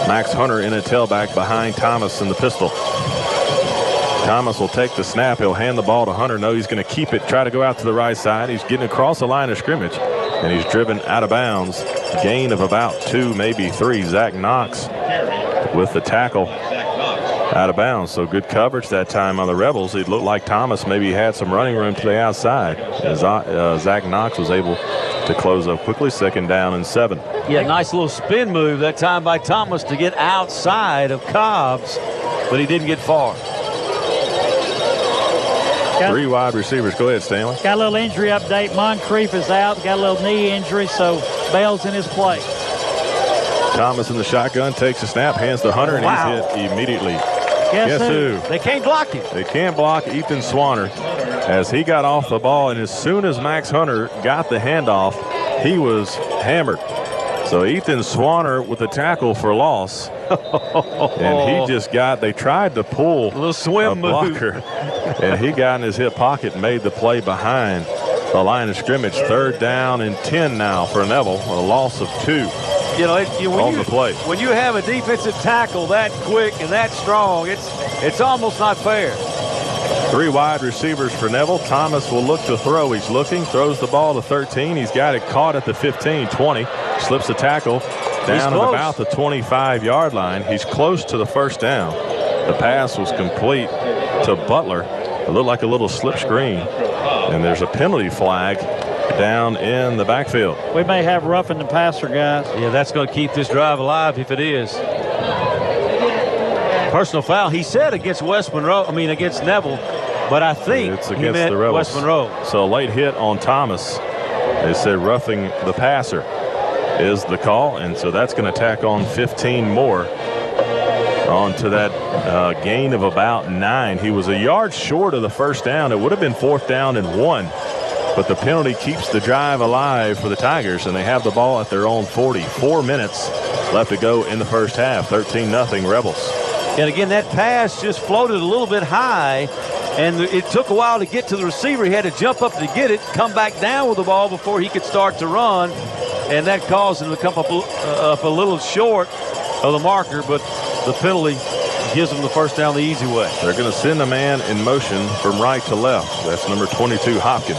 Max Hunter in a tailback behind Thomas in the pistol. Thomas will take the snap. He'll hand the ball to Hunter. No, he's going to keep it, try to go out to the right side. He's getting across the line of scrimmage, and he's driven out of bounds. Gain of about 2, maybe 3. Zach Knox with the tackle out of bounds. So good coverage that time on the Rebels. It looked like Thomas maybe had some running room to the outside. As Zach Knox was able to close up quickly. 2nd down and 7. Yeah, nice little spin move that time by Thomas to get outside of Cobbs, but he didn't get far. 3 wide receivers. Go ahead, Stanley. Got a little injury update. Moncrief is out. Got a little knee injury, so Bell's in his place. Thomas in the shotgun, takes the snap, hands to Hunter, and he's hit immediately. Guess who? They can't block him. They can't block Ethan Swanner as he got off the ball, and as soon as Max Hunter got the handoff, he was hammered. So Ethan Swanner with the tackle for loss. And he just they tried to pull a little swim blocker, and he got in his hip pocket and made the play behind the line of scrimmage. 3rd down and 10 now for Neville. A loss of 2 you know, on the play. When you have a defensive tackle that quick and that strong, it's almost not fair. 3 wide receivers for Neville. Thomas will look to throw. He's looking, throws the ball to 13. He's got it caught at the 15, 20. Slips the tackle down at about the 25-yard line. He's close to the 1st down. The pass was complete to Butler. It looked like a little slip screen. And there's a penalty flag down in the backfield. We may have roughing the passer, guys. Yeah, that's going to keep this drive alive if it is. Personal foul, he said against against Neville, but I think it's against the Rebels. West Monroe. So a late hit on Thomas. They said roughing the passer is the call, and so that's going to tack on 15 more onto that gain of about 9. He was a yard short of the 1st down. It would have been 4th down and 1, but the penalty keeps the drive alive for the Tigers, and they have the ball at their own 40. 4 minutes left to go in the 1st half. 13-0 Rebels. And again, that pass just floated a little bit high, and it took a while to get to the receiver. He had to jump up to get it, come back down with the ball before he could start to run, and that caused him to come up a little short of the marker, but the penalty gives him the 1st down the easy way. They're going to send a man in motion from right to left. That's number 22, Hopkins.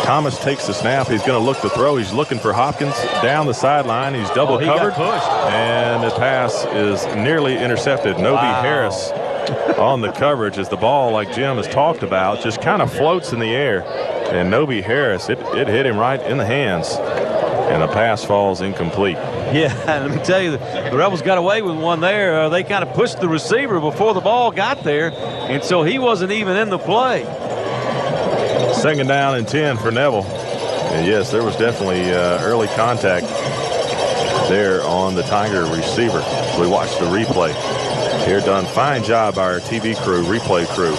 Thomas takes the snap. He's going to look to throw. He's looking for Hopkins down the sideline. He's double covered. And the pass is nearly intercepted. Noby Harris on the coverage as the ball, like Jim has talked about, just kind of floats in the air. And Noby Harris, it hit him right in the hands. And the pass falls incomplete. Yeah, let me tell you, the Rebels got away with one there. They kind of pushed the receiver before the ball got there, and so he wasn't even in the play. Second down and 10 for Neville. And yes, there was definitely early contact there on the Tiger receiver. We watched the replay here, done fine job by our TV crew, replay crew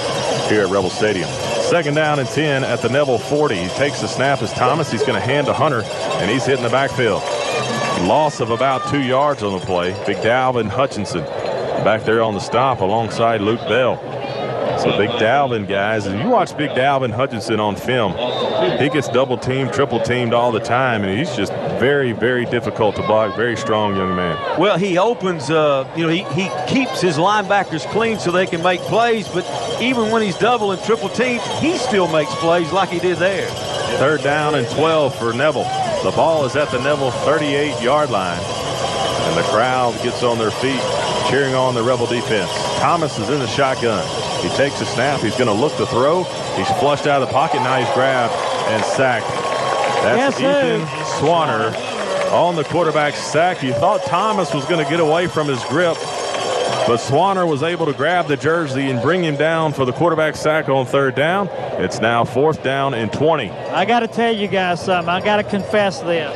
here at Rebel Stadium. Second down and 10 at the Neville 40. He takes the snap as Thomas. He's going to hand to Hunter, and he's hitting the backfield. Loss of about 2 yards on the play. Big Dalvin Hutchinson back there on the stop alongside Luke Bell. So Big Dalvin, guys, and you watch Big Dalvin Hutchinson on film, he gets double teamed, triple teamed all the time, and he's just very, very difficult to block. Very strong young man. Well, he opens, he keeps his linebackers clean so they can make plays, but even when he's double and triple teamed, he still makes plays like he did there. Third down and 12 for Neville. The ball is at the Neville 38-yard line, and the crowd gets on their feet cheering on the Rebel defense. Thomas is in the shotgun. He takes a snap. He's going to look to throw. He's flushed out of the pocket. Now he's grabbed and sacked. That's Ethan Swanner on the quarterback sack. You thought Thomas was going to get away from his grip, but Swanner was able to grab the jersey and bring him down for the quarterback sack on third down. It's now 4th down and 20. I got to tell you guys something. I got to confess this.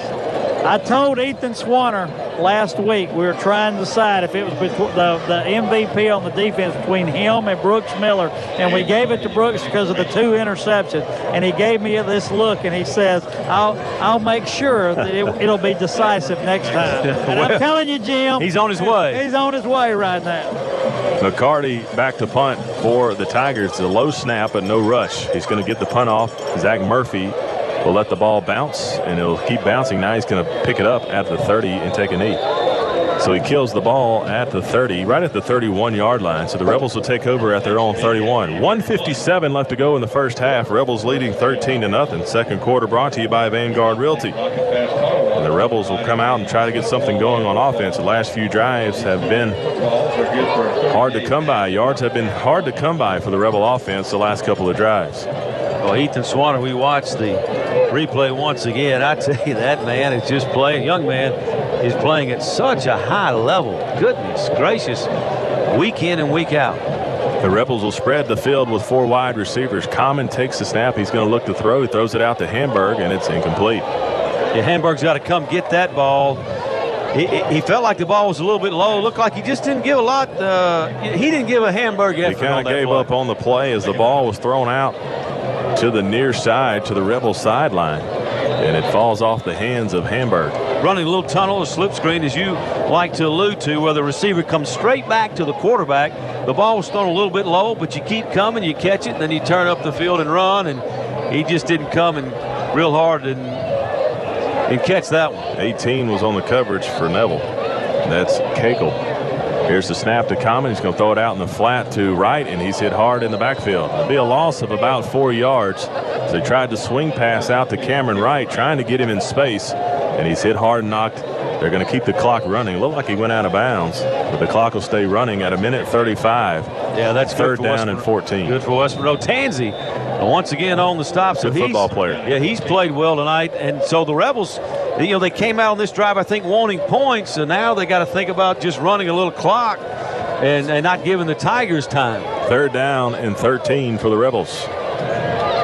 I told Ethan Swanner last week we were trying to decide if it was the MVP on the defense between him and Brooks Miller, and we gave it to Brooks because of the 2 interceptions, and he gave me this look and he says, I'll make sure that it'll be decisive next time. And I'm telling you, Jim, he's on his way. He's on his way right now. McCarty back to punt for the Tigers. It's a low snap but no rush. He's going to get the punt off. Zach Murphy will let the ball bounce, and it'll keep bouncing. Now he's going to pick it up at the 30 and take a knee. So he kills the ball at the 30, right at the 31-yard line. So the Rebels will take over at their own 31. 1:57 left to go in the first half. Rebels leading 13-0. Second quarter brought to you by Vanguard Realty. And the Rebels will come out and try to get something going on offense. The last few drives have been hard to come by. Yards have been hard to come by for the Rebel offense the last couple of drives. Well, Ethan Swanner, we watched the replay once again. I tell you, that man is just playing, young man is playing at such a high level. Goodness gracious, week in and week out. The Rebels will spread the field with 4 wide receivers. Common takes the snap. He's going to look to throw. He throws it out to Hamburg, and it's incomplete. Yeah, Hamburg's got to come get that ball. He felt like the ball was a little bit low. Looked like he just didn't give a lot. He didn't give a Hamburg effort. He kind of gave up on the play as the ball was thrown out to the near side, to the Rebel sideline, and it falls off the hands of Hamburg. Running a little tunnel, a slip screen, as you like to allude to, where the receiver comes straight back to the quarterback. The ball was thrown a little bit low, but you keep coming, you catch it, and then you turn up the field and run, and he just didn't come and real hard and catch that one. 18 was on the coverage for Neville. That's Cagle. Here's the snap to Common. He's going to throw it out in the flat to right, and he's hit hard in the backfield. It'll be a loss of about 4 yards. So they tried to swing pass out to Cameron Wright, trying to get him in space, and he's hit hard and knocked. They're going to keep the clock running. It looked like he went out of bounds, but the clock will stay running at 1:35. Yeah, that's third down and 14. Good for West Monroe. Tansey once again on the stop. So good football player. Yeah, he's played well tonight, and so the Rebels, they came out on this drive, I think, wanting points, and now they got to think about just running a little clock and not giving the Tigers time. Third down and 13 for the Rebels.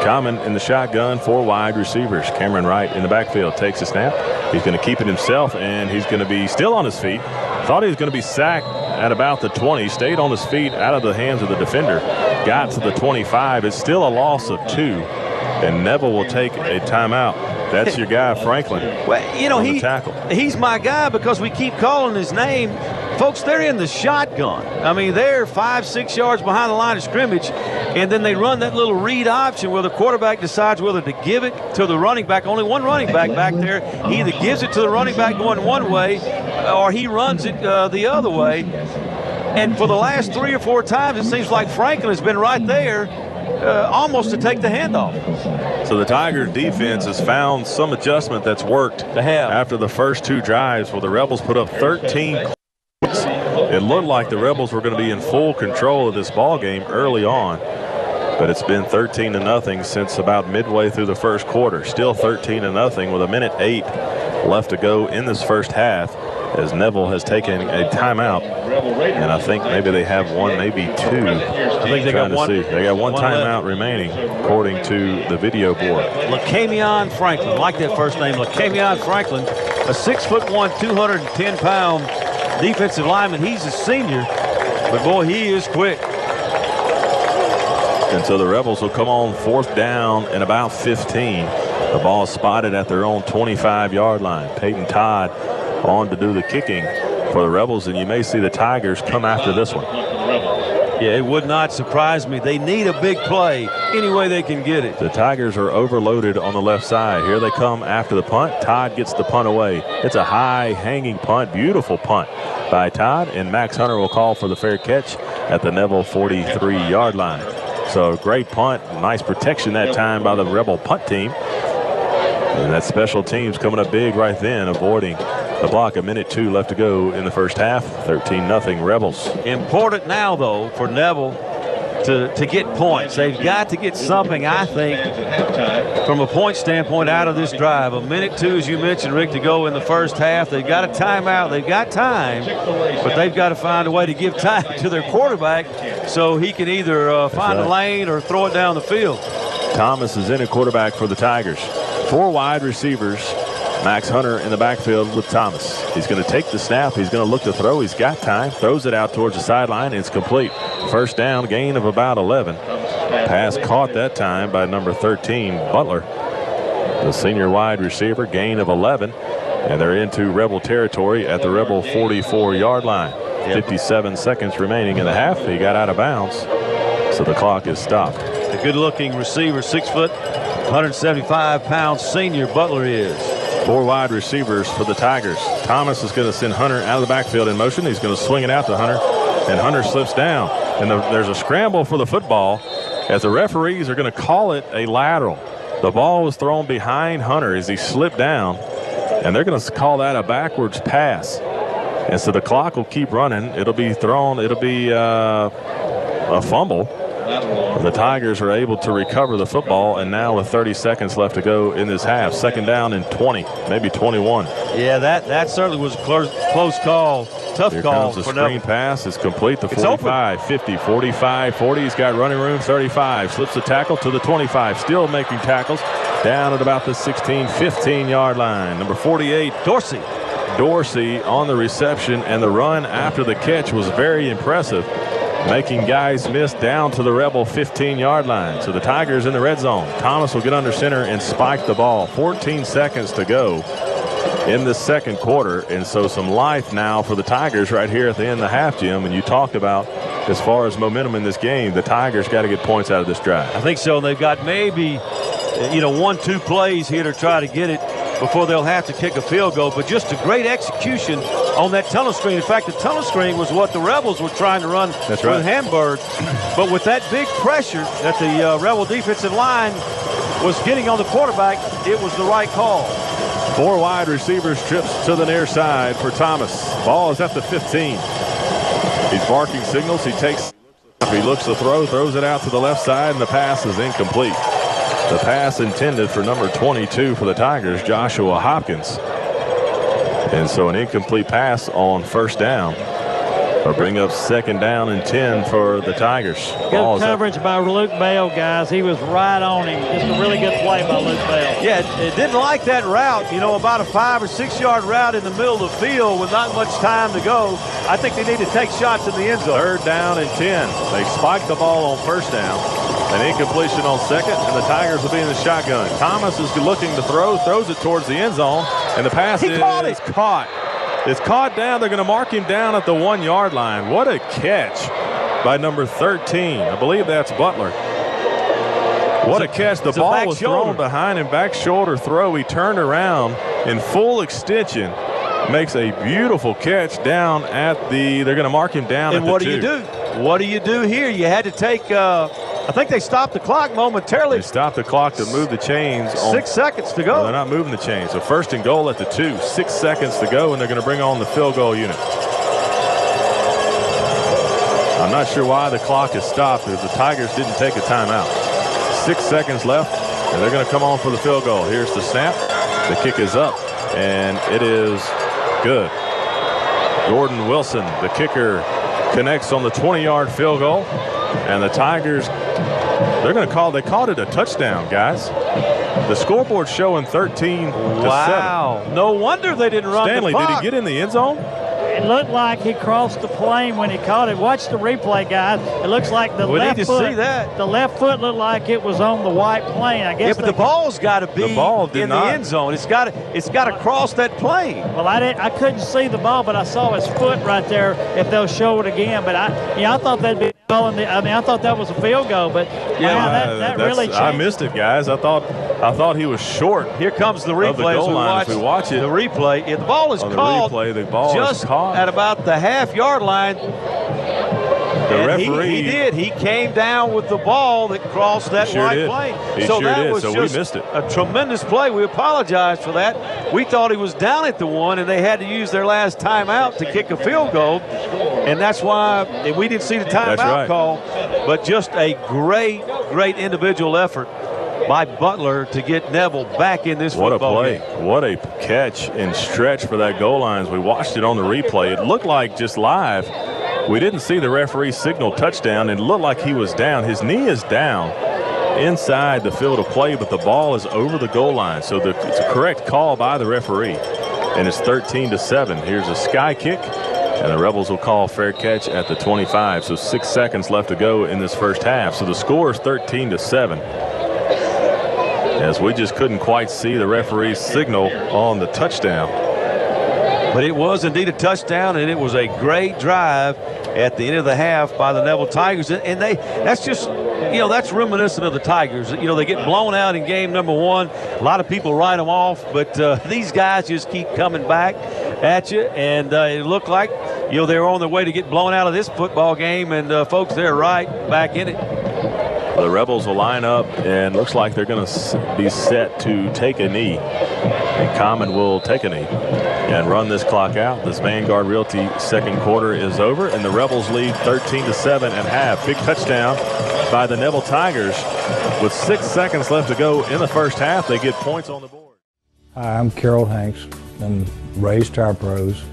Common in the shotgun, 4 wide receivers. Cameron Wright in the backfield takes a snap. He's going to keep it himself, and he's going to be still on his feet. Thought he was going to be sacked at about the 20. Stayed on his feet out of the hands of the defender. Got to the 25. It's still a loss of 2, and Neville will take a timeout. That's your guy, Franklin. Well, he's my guy because we keep calling his name. Folks, they're in the shotgun. I mean, they're 5-6 yards behind the line of scrimmage, and then they run that little read option where the quarterback decides whether to give it to the running back. Only one running back there. He either gives it to the running back going one way, or he runs it the other way. And for the last 3 or 4 times, it seems like Franklin has been right there, almost to take the handoff. So the Tiger defense has found some adjustment that's worked after the first 2 drives where the Rebels put up 13 points. It looked like the Rebels were going to be in full control of this ball game early on, but it's been 13-0 since about midway through the first quarter. Still 13-0 with 1:08 left to go in this first half, as Neville has taken a timeout And I think maybe they have one, maybe two. I think they got one. They got one timeout remaining, according to the video board. LaCamion Franklin, like that first name, LaCamion Franklin, a 6'1", 210-pound defensive lineman. He's a senior, but boy, he is quick. And so the Rebels will come on 4th down and about 15. The ball is spotted at their own 25-yard line. Peyton Todd on to do the kicking for the Rebels, and you may see the Tigers come after this one. Yeah, it would not surprise me. They need a big play any way they can get it. The Tigers are overloaded on the left side. Here they come after the punt. Todd gets the punt away. It's a high hanging punt, beautiful punt by Todd, and Max Hunter will call for the fair catch at the Neville 43-yard line. So great punt, nice protection that time by the Rebel punt team. And that special teams coming up big right then, avoiding the block. 1:02 left to go in the first half. 13-0 Rebels. Important now, though, for Neville to get points. They've got to get something, I think, from a point standpoint out of this drive. 1:02, as you mentioned, Rick, to go in the first half. They've got a timeout. They've got time, but they've got to find a way to give time to their quarterback so he can either find a lane or throw it down the field. Thomas is in at quarterback for the Tigers. 4 wide receivers. Max Hunter in the backfield with Thomas. He's going to take the snap. He's going to look to throw. He's got time. Throws it out towards the sideline. It's complete. First down, gain of about 11. Pass caught that time by number 13, Butler. The senior wide receiver, gain of 11. And they're into Rebel territory at the Rebel 44-yard line. 57 seconds remaining in the half. He got out of bounds, so the clock is stopped. A good-looking receiver, 6 foot, 175-pound senior Butler is. 4 wide receivers for the Tigers. Thomas is going to send Hunter out of the backfield in motion. He's going to swing it out to Hunter, and Hunter slips down. And there's a scramble for the football as the referees are going to call it a lateral. The ball was thrown behind Hunter as he slipped down, and they're going to call that a backwards pass. And so the clock will keep running. It'll be thrown. It'll be a fumble. The Tigers are able to recover the football, and now with 30 seconds left to go in this half, 2nd down and 20, maybe 21. Yeah, that certainly was a close call, tough Here call. Comes the screen pass. It's complete. The 45, 50, 45, 40. He's got running room. 35. Slips the tackle to the 25. Still making tackles down at about the 16, 15-yard line. Number 48, Dorsey on the reception, and the run after the catch was very impressive, making guys miss down to the Rebel 15-yard line. So the Tigers in the red zone. Thomas will get under center and spike the ball. 14 seconds to go in the second quarter. And so some life now for the Tigers right here at the end of the half, Jim. And you talked about, as far as momentum in this game, the Tigers got to get points out of this drive. I think so. They've got maybe, 1-2 plays here to try to get it before they'll have to kick a field goal. But just a great execution on that tunnel screen. In fact, the tunnel screen was what the Rebels were trying to run with Hamburg. But with that big pressure that the Rebel defensive line was getting on the quarterback, it was the right call. 4 wide receivers trips to the near side for Thomas. Ball is at the 15. He's barking signals. He looks to throw, throws it out to the left side, and the pass is incomplete. The pass intended for number 22 for the Tigers, Joshua Hopkins. And so an incomplete pass on first down. Or bring up 2nd down and 10 for the Tigers. Good coverage by Luke Bell, guys. He was right on him. Just a really good play by Luke Bell. Yeah, it didn't like that route. About a 5 or 6 yard route in the middle of the field with not much time to go. I think they need to take shots in the end zone. 3rd down and 10. They spiked the ball on first down. An incompletion on 2nd, and the Tigers will be in the shotgun. Thomas is looking to throw, throws it towards the end zone, and the pass is caught. It's caught down. They're going to mark him down at the 1-yard line. What a catch by number 13. I believe that's Butler. What a catch. The ball was thrown behind him, back shoulder throw. He turned around in full extension, makes a beautiful catch down at they're going to mark him down at the 2. And what do you do? What do you do here? You had to take I think they stopped the clock momentarily. They stopped the clock to move the chains. 6 seconds to go. No, they're not moving the chains. So 1st and goal at the 2. 6 seconds to go, and they're going to bring on the field goal unit. I'm not sure why the clock is stopped, because the Tigers didn't take a timeout. 6 seconds left, and they're going to come on for the field goal. Here's the snap. The kick is up, and it is good. Gordon Wilson, the kicker, connects on the 20-yard field goal. And the Tigers, they called it a touchdown, guys. The scoreboard showing 13-7. Wow. No wonder they didn't run Stanley, the clock. did he get in the end zone? It looked like he crossed the plane when he caught it. Watch the replay, guys. It looks like the left foot. See that. The left foot looked like it was on the white plane. I guess. Yeah, but the ball's got to be in the end zone. It's got to cross that plane. Well, I couldn't see the ball, but I saw his foot right there. If they'll show it again, but I thought that'd be calling the. I mean, I thought that was a field goal, but yeah, that really changed. I missed it, guys. I thought he was short. Here comes the replay. Of the goal line. We watch it. The replay. The ball is called. The ball just is caught at about the half-yard line. The referee. He did. He came down with the ball that crossed that white plane. We missed it. A tremendous play. We apologize for that. We thought he was down at the 1, and they had to use their last timeout to kick a field goal. And that's why we didn't see the timeout call. But just a great, great individual effort by Butler to get Neville back in this football game. What a catch and stretch for that goal line. As we watched it on the replay, it looked like just live. We didn't see the referee signal touchdown. It looked like he was down. His knee is down inside the field of play, but the ball is over the goal line. So it's a correct call by the referee. And it's 13-7. Here's a sky kick. And the Rebels will call fair catch at the 25. So 6 seconds left to go in this first half. So the score is 13-7. As we just couldn't quite see the referee's signal on the touchdown. But it was indeed a touchdown, and it was a great drive at the end of the half by the Neville Tigers. And that's just, that's reminiscent of the Tigers. They get blown out in game number 1. A lot of people write them off, but these guys just keep coming back at you. And it looked like, they're on their way to get blown out of this football game. And, folks, they're right back in it. The Rebels will line up, and looks like they're going to be set to take a knee. And Common will take a knee and run this clock out. This Vanguard Realty second quarter is over, and the Rebels lead 13-7 at half. Big touchdown by the Neville Tigers. With 6 seconds left to go in the first half, they get points on the board. Hi, I'm Carol Hanks. I'm Ray's Tire Pros.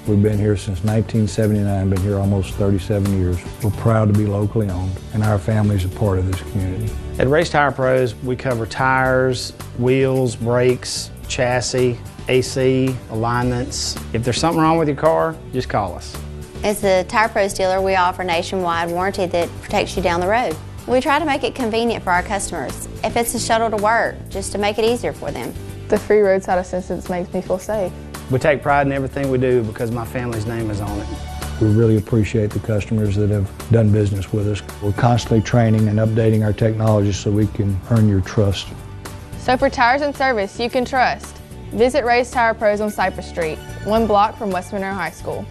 We've been here since 1979, been here almost 37 years. We're proud to be locally owned, and our family's a part of this community. At Ray's Tire Pros, we cover tires, wheels, brakes, chassis, AC, alignments. If there's something wrong with your car, just call us. As the Tire Pros dealer, we offer nationwide warranty that protects you down the road. We try to make it convenient for our customers. If it's a shuttle to work, just to make it easier for them. The free roadside assistance makes me feel safe. We take pride in everything we do because my family's name is on it. We really appreciate the customers that have done business with us. We're constantly training and updating our technology so we can earn your trust. So for tires and service you can trust, visit Ray's Tire Pros on Cypress Street, 1 block from West Monroe High School.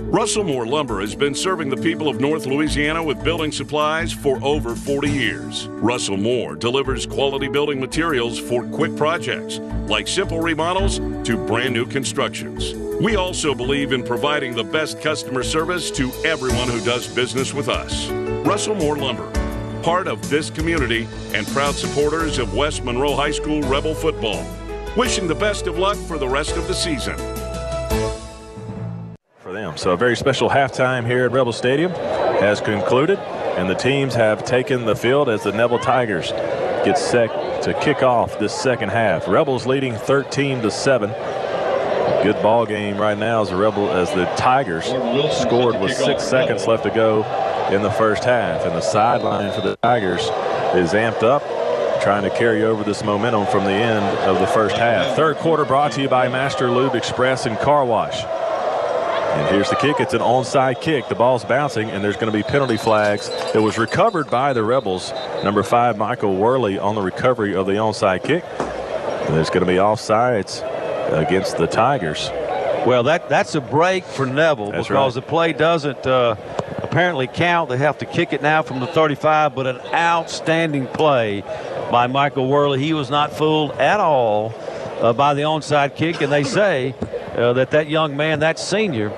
Russell Moore Lumber has been serving the people of North Louisiana with building supplies for over 40 years. Russell Moore delivers quality building materials for quick projects, like simple remodels to brand new constructions. We also believe in providing the best customer service to everyone who does business with us. Russell Moore Lumber, part of this community and proud supporters of West Monroe High School Rebel football. Wishing the best of luck for the rest of the season. For them. So a very special halftime here at Rebel Stadium has concluded, and the teams have taken the field as the Neville Tigers get set to kick off this second half. Rebels leading 13-7. Good ball game right now as the Tigers scored with 6 seconds left to go in the first half, and the sideline for the Tigers is amped up, trying to carry over this momentum from the end of the first half. Third quarter brought to you by Master Lube Express and Car Wash. And here's the kick. It's an onside kick. The ball's bouncing, and there's going to be penalty flags. It was recovered by the Rebels. Number 5, Michael Worley, on the recovery of the onside kick. And there's going to be offsides against the Tigers. Well, that's a break for Neville because the play doesn't apparently count. They have to kick it now from the 35, but an outstanding play by Michael Worley. He was not fooled at all by the onside kick, and they say that young man, that senior,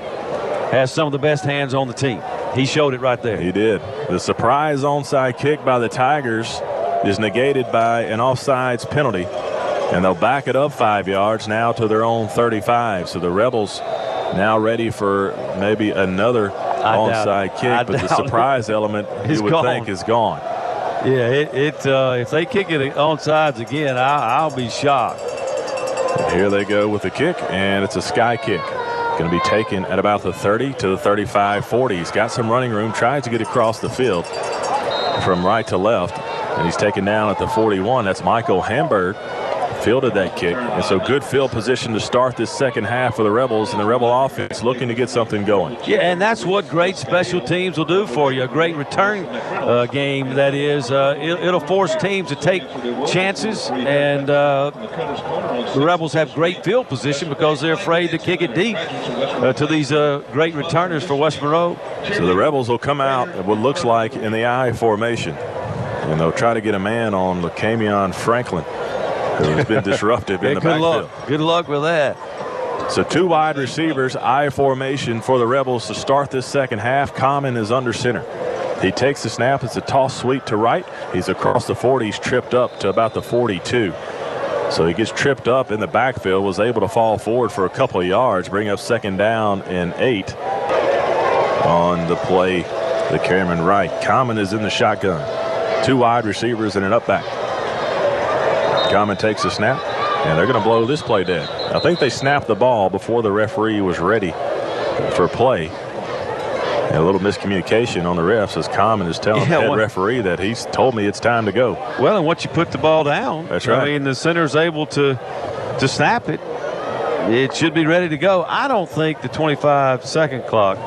has some of the best hands on the team. He showed it right there. He did. The surprise onside kick by the Tigers is negated by an offsides penalty, and they'll back it up 5 yards now to their own 35. So the Rebels now ready for maybe another onside kick, but the surprise element you would think is gone. Yeah, if they kick it onsides again, I'll be shocked. Here they go with the kick, and it's a sky kick. Going to be taken at about the 30 to the 35-40. He's got some running room, tries to get across the field from right to left, and he's taken down at the 41. That's Michael Hamburg. Fielded that kick, and so good field position to start this second half for the Rebels, and the Rebel offense looking to get something going. Yeah, and that's what great special teams will do for you. A great return game, that is. It'll force teams to take chances, and the Rebels have great field position because they're afraid to kick it deep to these great returners for West Monroe. So the Rebels will come out what looks like in the I formation, and they'll try to get a man on LeCamion Franklin, who's been disruptive in the backfield. Good luck with that. So 2 wide receivers, I formation for the Rebels to start this second half. Common is under center. He takes the snap. It's a toss sweep to right. He's across the 40. He's tripped up to about the 42. So he gets tripped up in the backfield, was able to fall forward for a couple of yards, bring up second down and 8 on the play, the Cameron Wright. Common is in the shotgun. 2 wide receivers and an up back. Common takes a snap, and they're going to blow this play dead. I think they snapped the ball before the referee was ready for play. And a little miscommunication on the refs as Common is telling the head referee that he's told me it's time to go. Well, and once you put the ball down, that's right. I mean, the center's able to snap it. It should be ready to go. I don't think the 25-second clock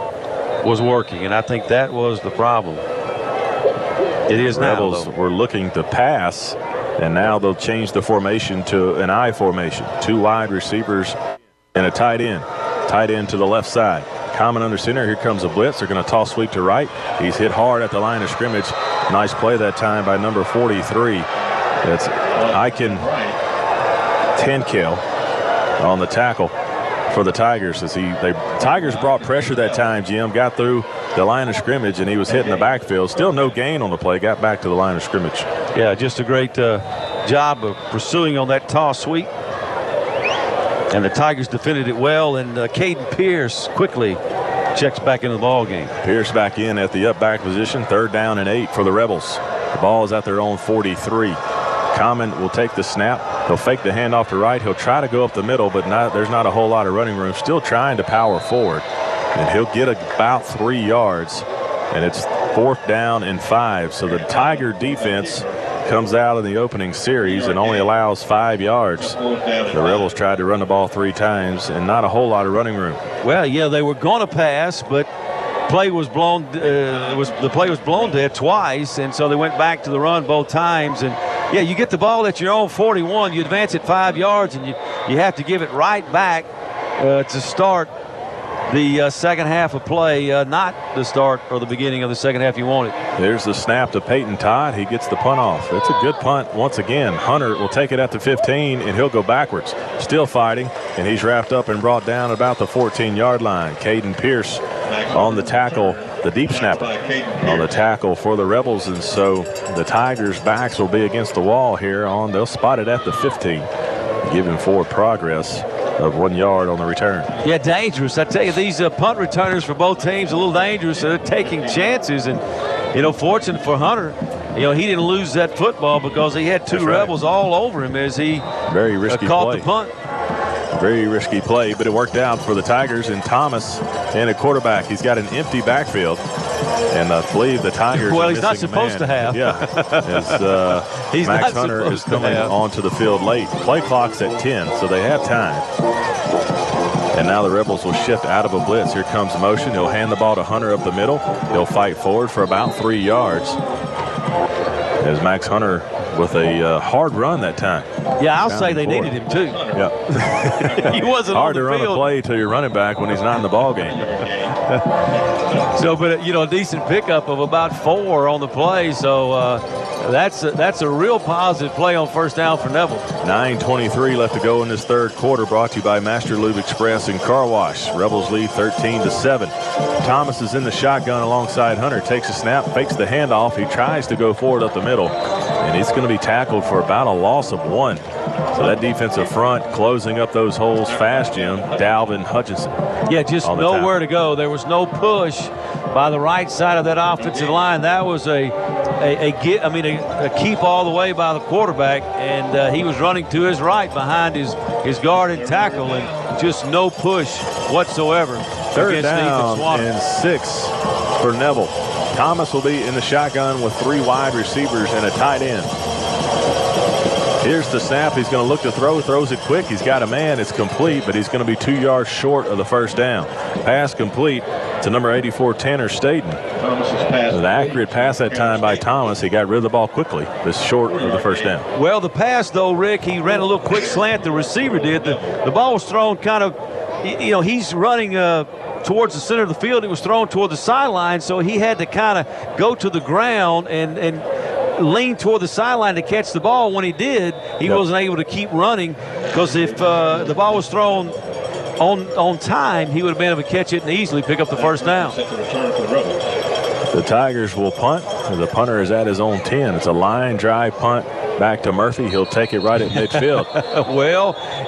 was working, and I think that was the problem. It is now. Rebels were looking to pass, and now they'll change the formation to an I formation. 2 wide receivers and a tight end. Tight end to the left side. Common under center. Here comes a blitz. They're going to toss sweep to right. He's hit hard at the line of scrimmage. Nice play that time by number 43. That's Iken Tenkill on the tackle for the Tigers. As Tigers brought pressure that time, Jim. Got through the line of scrimmage, and he was hitting the backfield. Still no gain on the play. Got back to the line of scrimmage. Yeah, just a great job of pursuing on that toss sweep. And the Tigers defended it well, and Caden Pierce quickly checks back into the ball game. Pierce back in at the up back position. 3rd down and 8 for the Rebels. The ball is at their own 43. Common will take the snap. He'll fake the handoff to right. He'll try to go up the middle, but there's not a whole lot of running room. Still trying to power forward. And he'll get about 3 yards. And it's 4th down and 5. So the Tiger defense comes out in the opening series and only allows 5 yards. The Rebels tried to run the ball 3 times and not a whole lot of running room. Well, yeah, they were going to pass, but play was blown. The play was blown dead twice, and so they went back to the run both times. And yeah, you get the ball at your own 41, you advance it 5 yards, and you have to give it right back to start the second half of play, not the start or the beginning of the second half you wanted. There's the snap to Peyton Todd. He gets the punt off. It's a good punt once again. Hunter will take it at the 15, and he'll go backwards. Still fighting, and he's wrapped up and brought down about the 14-yard line. Caden Pierce on the tackle, the deep snapper on the tackle for the Rebels, and so the Tigers' backs will be against the wall here. They'll spot it at the 15, giving forward progress of 1 yard on the return. Yeah, dangerous. I tell you, these punt returners for both teams a little dangerous. They're taking chances, and fortunate for Hunter, he didn't lose that football because he had 2 Rebels all over him as he very risky caught play. The punt. Very risky play, but it worked out for the Tigers. And Thomas and a quarterback. He's got an empty backfield, and I believe the Tigers. Well, he's not supposed to have. Yeah, as Max Hunter is coming onto the field late. Play clock's at 10, so they have time. And now the Rebels will shift out of a blitz. Here comes motion. He'll hand the ball to Hunter up the middle. He'll fight forward for about 3 yards. As Max Hunter with a hard run that time. Yeah, I'll say they needed him too. Yeah. He wasn't hard on the to run field. a play to your running back when he's not in the ball game. So, but a decent pickup of about 4 on the play. So that's a real positive play on first down for Neville. 9:23 left to go in this third quarter. Brought to you by Master Lube Express and Car Wash. Rebels lead 13-7. Thomas is in the shotgun alongside Hunter. Takes a snap, fakes the handoff. He tries to go forward up the middle, and he's going to be tackled for about a loss of 1. So that defensive front closing up those holes fast, Jim. Dalvin Hutchinson. Yeah, just nowhere to go. There was no push by the right side of that offensive line. That was a keep all the way by the quarterback, and he was running to his right behind his guard and tackle, and just no push whatsoever. Third down and 6 for Neville. Thomas will be in the shotgun with 3 wide receivers and a tight end. Here's the snap. He's going to look to throw. Throws it quick. He's got a man. It's complete, but he's going to be 2 yards short of the first down. Pass complete to number 84, Tanner Staten. An accurate pass that time by Thomas. He got rid of the ball quickly, but short of the first down. Well, the pass, though, Rick, he ran a little quick slant. The receiver did. The ball was thrown kind of, he's running towards the center of the field. It was thrown toward the sideline, so he had to kind of go to the ground and lean toward the sideline to catch the ball. When he did, he wasn't able to keep running, because if the ball was thrown on time, he would have been able to catch it and easily pick up the first down. The Tigers will punt. The punter is at his own 10. It's a line drive punt back to Murphy. He'll take it right at midfield.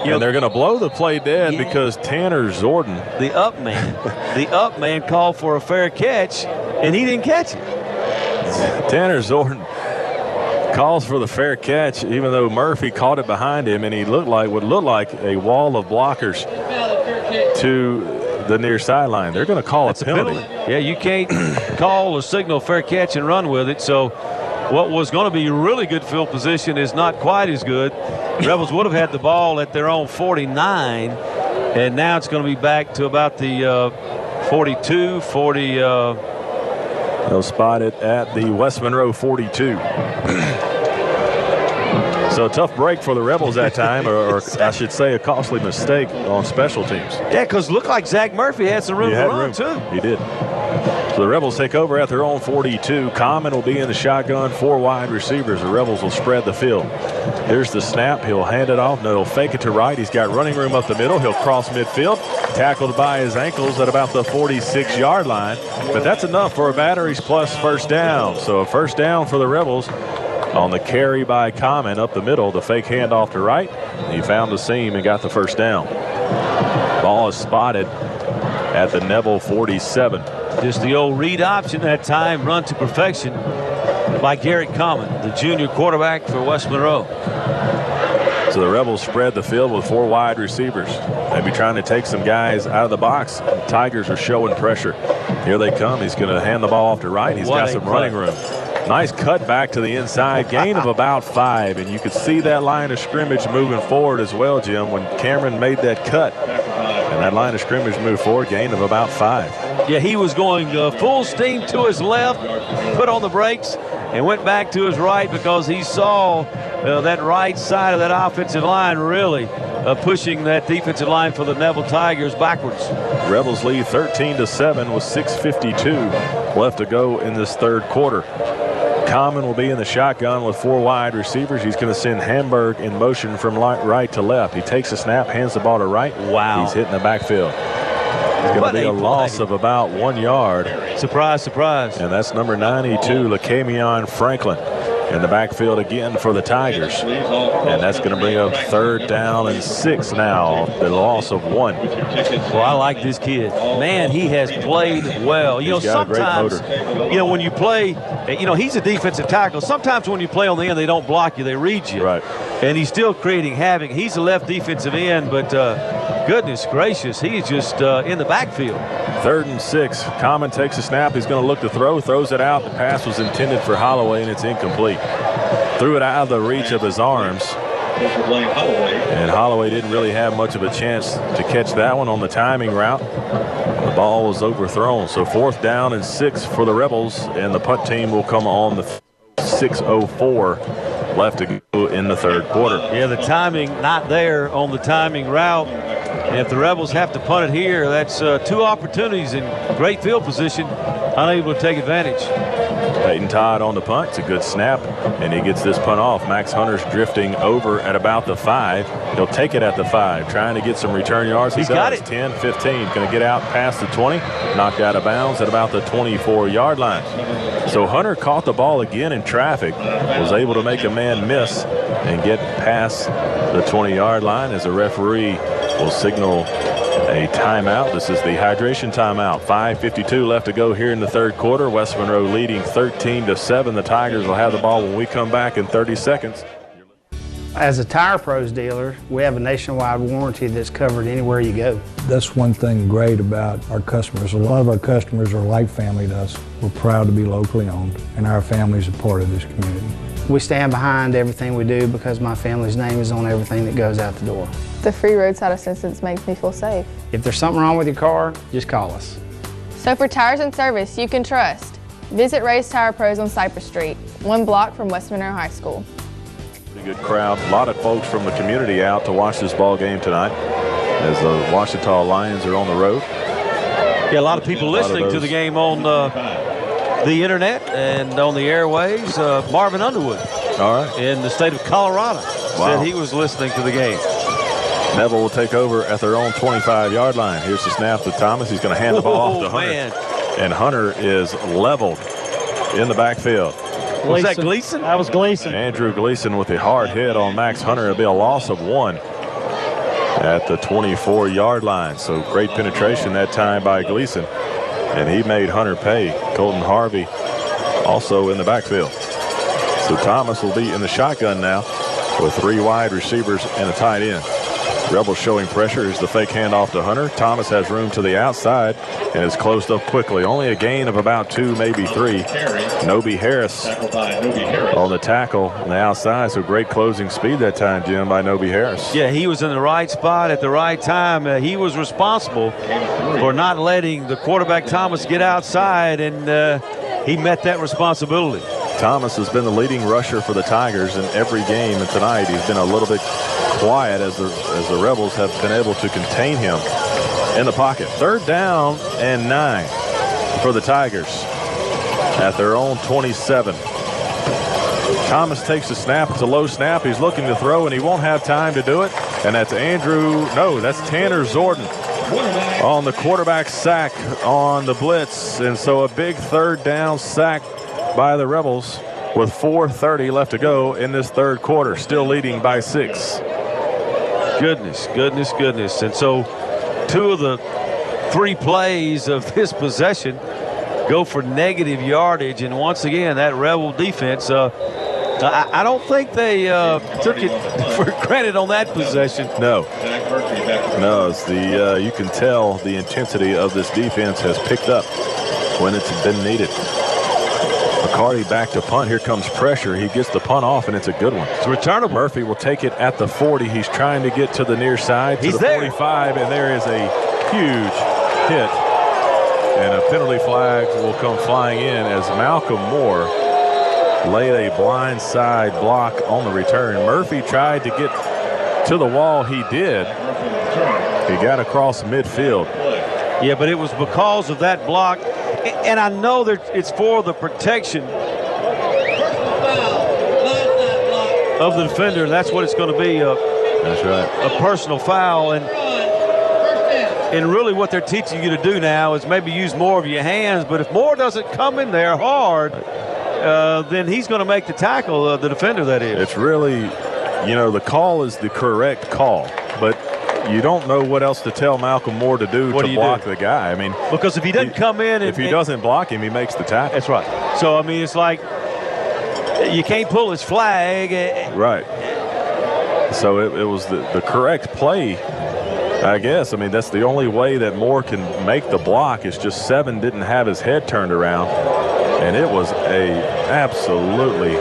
And they're going to blow the play dead because Tanner Zorden, the up man called for a fair catch, and he didn't catch it. Tanner Zorden calls for the fair catch, even though Murphy caught it behind him, and he would look like a wall of blockers to the near sideline. They're going to call a penalty. Yeah, you can't call or signal fair catch and run with it. So what was going to be really good field position is not quite as good. Rebels would have had the ball at their own 49, and now it's going to be back to about the 42, 40. They'll spot it at the West Monroe 42. So a tough break for the Rebels that time, or I should say a costly mistake on special teams. Yeah, because it looked like Zach Murphy had some room to run, too. He did. So the Rebels take over at their own 42. Common will be in the shotgun, 4 wide receivers. The Rebels will spread the field. Here's the snap. He'll hand it off. No, he'll fake it to right. He's got running room up the middle. He'll cross midfield. Tackled by his ankles at about the 46-yard line. But that's enough for a batteries plus first down. So a first down for the Rebels on the carry by Common up the middle. The fake handoff to right. He found the seam and got the first down. Ball is spotted at the Neville 47. Just the old read option that time, run to perfection by Garrett Common, the junior quarterback for West Monroe. So the Rebels spread the field with 4 wide receivers. Maybe trying to take some guys out of the box. The Tigers are showing pressure. Here they come. He's going to hand the ball off to right. He's got some running room. Nice cut back to the inside. Gain of about 5. And you could see that line of scrimmage moving forward as well, Jim, when Cameron made that cut. And that line of scrimmage moved forward. Gain of about 5. Yeah, he was going full steam to his left, put on the brakes, and went back to his right because he saw that right side of that offensive line really pushing that defensive line for the Neville Tigers backwards. Rebels lead 13-7 with 6:52 left to go in this third quarter. Common will be in the shotgun with 4 wide receivers. He's going to send Hamburg in motion from right to left. He takes a snap, hands the ball to right. Wow. He's hitting the backfield. It's going to be a loss of about 1 yard. Surprise, surprise. And that's number 92, LaCamion Franklin, in the backfield again for the Tigers. And that's going to bring up 3rd down and 6 now. The loss of 1. Well, I like this kid. Man, he has played well. Sometimes, when you play, he's a defensive tackle. Sometimes when you play on the end, they don't block you. They read you. Right. And he's still creating havoc. He's a left defensive end, but goodness gracious, he's just in the backfield. 3rd and 6. Common takes a snap. He's going to look to throw, throws it out. The pass was intended for Holloway, and it's incomplete. Threw it out of the reach of his arms. And Holloway didn't really have much of a chance to catch that one on the timing route. The ball was overthrown. So 4th down and 6 for the Rebels, and the punt team will come on the 6:04 left to go in the 3rd quarter. Yeah, the timing not there on the timing route. And if the Rebels have to punt it here, that's 2 opportunities in great field position, unable to take advantage. Peyton Todd on the punt. It's a good snap, and he gets this punt off. Max Hunter's drifting over at about the 5. He'll take it at the 5, trying to get some return yards. He's got it. 10, 15. Going to get out past the 20, knocked out of bounds at about the 24-yard line. So Hunter caught the ball again in traffic, was able to make a man miss and get past the 20-yard line as a referee will signal a timeout. This is the hydration timeout. 5:52 left to go here in the 3rd quarter. West Monroe leading 13-7. The Tigers will have the ball when we come back in 30 seconds. As a Tire Pros dealer, we have a nationwide warranty that's covered anywhere you go. That's one thing great about our customers. A lot of our customers are like family to us. We're proud to be locally owned, and our family's a part of this community. We stand behind everything we do because my family's name is on everything that goes out the door. The free roadside assistance makes me feel safe. If there's something wrong with your car, just call us. So for tires and service you can trust, visit Ray's Tire Pros on Cypress Street, 1 block from West Monroe High School. Pretty good crowd. A lot of folks from the community out to watch this ball game tonight as the Ouachita Lions are on the road. Yeah, a lot of people listening to the game on the internet and on the airways. Marvin Underwood, all right, in the state of Colorado, said he was listening to the game. Neville will take over at their own 25-yard line. Here's the snap to Thomas. He's going to hand the ball off to Hunter. Man. And Hunter is leveled in the backfield. Was that Gleason? That was Gleason. Andrew Gleason with a hard hit on Max Hunter. It'll be a loss of 1 at the 24-yard line. So great penetration that time by Gleason. And he made Hunter pay. Colton Harvey also in the backfield. So Thomas will be in the shotgun now with 3 wide receivers and a tight end. Rebels showing pressure as the fake handoff to Hunter. Thomas has room to the outside and is closed up quickly. Only a gain of about 2, maybe 3. Noby Harris on the tackle on the outside. So great closing speed that time, Jim, by Noby Harris. Yeah, he was in the right spot at the right time. He was responsible for not letting the quarterback Thomas get outside, and he met that responsibility. Thomas has been the leading rusher for the Tigers in every game, and tonight he's been a little bit quiet as the Rebels have been able to contain him in the pocket. 3rd down and 9 for the Tigers at their own 27. Thomas takes the snap. It's a low snap. He's looking to throw, and he won't have time to do it. And that's that's Tanner Zorden on the quarterback sack on the blitz. And so a big 3rd down sack by the Rebels with 4:30 left to go in this 3rd quarter, still leading by 6. Goodness. And so 2 of the 3 plays of this possession go for negative yardage. And once again, that Rebel defense, I don't think they took it for granted on that possession. No, it's you can tell the intensity of this defense has picked up when it's been needed. McCarty back to punt. Here comes pressure. He gets the punt off, and it's a good one. It's returnable. Murphy will take it at the 40. He's trying to get to the near side, to the 45, and there is a huge hit. And a penalty flag will come flying in as Malcolm Moore laid a blind side block on the return. Murphy tried to get to the wall. He did. He got across midfield. Yeah, but it was because of that block. And I know that it's for the protection of the defender. That's what it's going to be. That's right. A personal foul. And really what they're teaching you to do now is maybe use more of your hands. But if Moore doesn't come in there hard, then he's going to make the tackle, the defender that is. It's really, the call is the correct call. But you don't know what else to tell Malcolm Moore to do to block the guy. I mean, because if he doesn't come in, if he doesn't block him, he makes the tackle. That's right. So I mean, it's like you can't pull his flag. Right. So it was the correct play, I guess. I mean, that's the only way that Moore can make the block. It's just Seven didn't have his head turned around, and it was a absolutely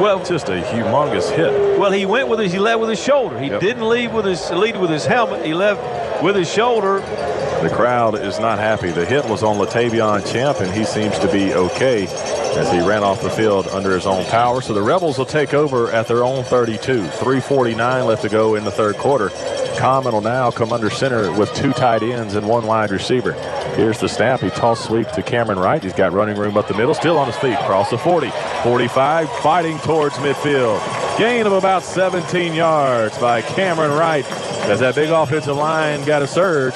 Well, just a humongous hit. Well, he went with he led with his shoulder. He didn't lead with his helmet. He led with his shoulder. The crowd is not happy. The hit was on Latavion Champ, and he seems to be okay as he ran off the field under his own power. So the Rebels will take over at their own 32. 3:49 left to go in the third quarter. Common will now come under center with 2 tight ends and 1 wide receiver. Here's the snap. He toss sweep to Cameron Wright. He's got running room up the middle. Still on his feet. Cross the 40. 45. Fighting towards midfield. Gain of about 17 yards by Cameron Wright as that big offensive line got a surge.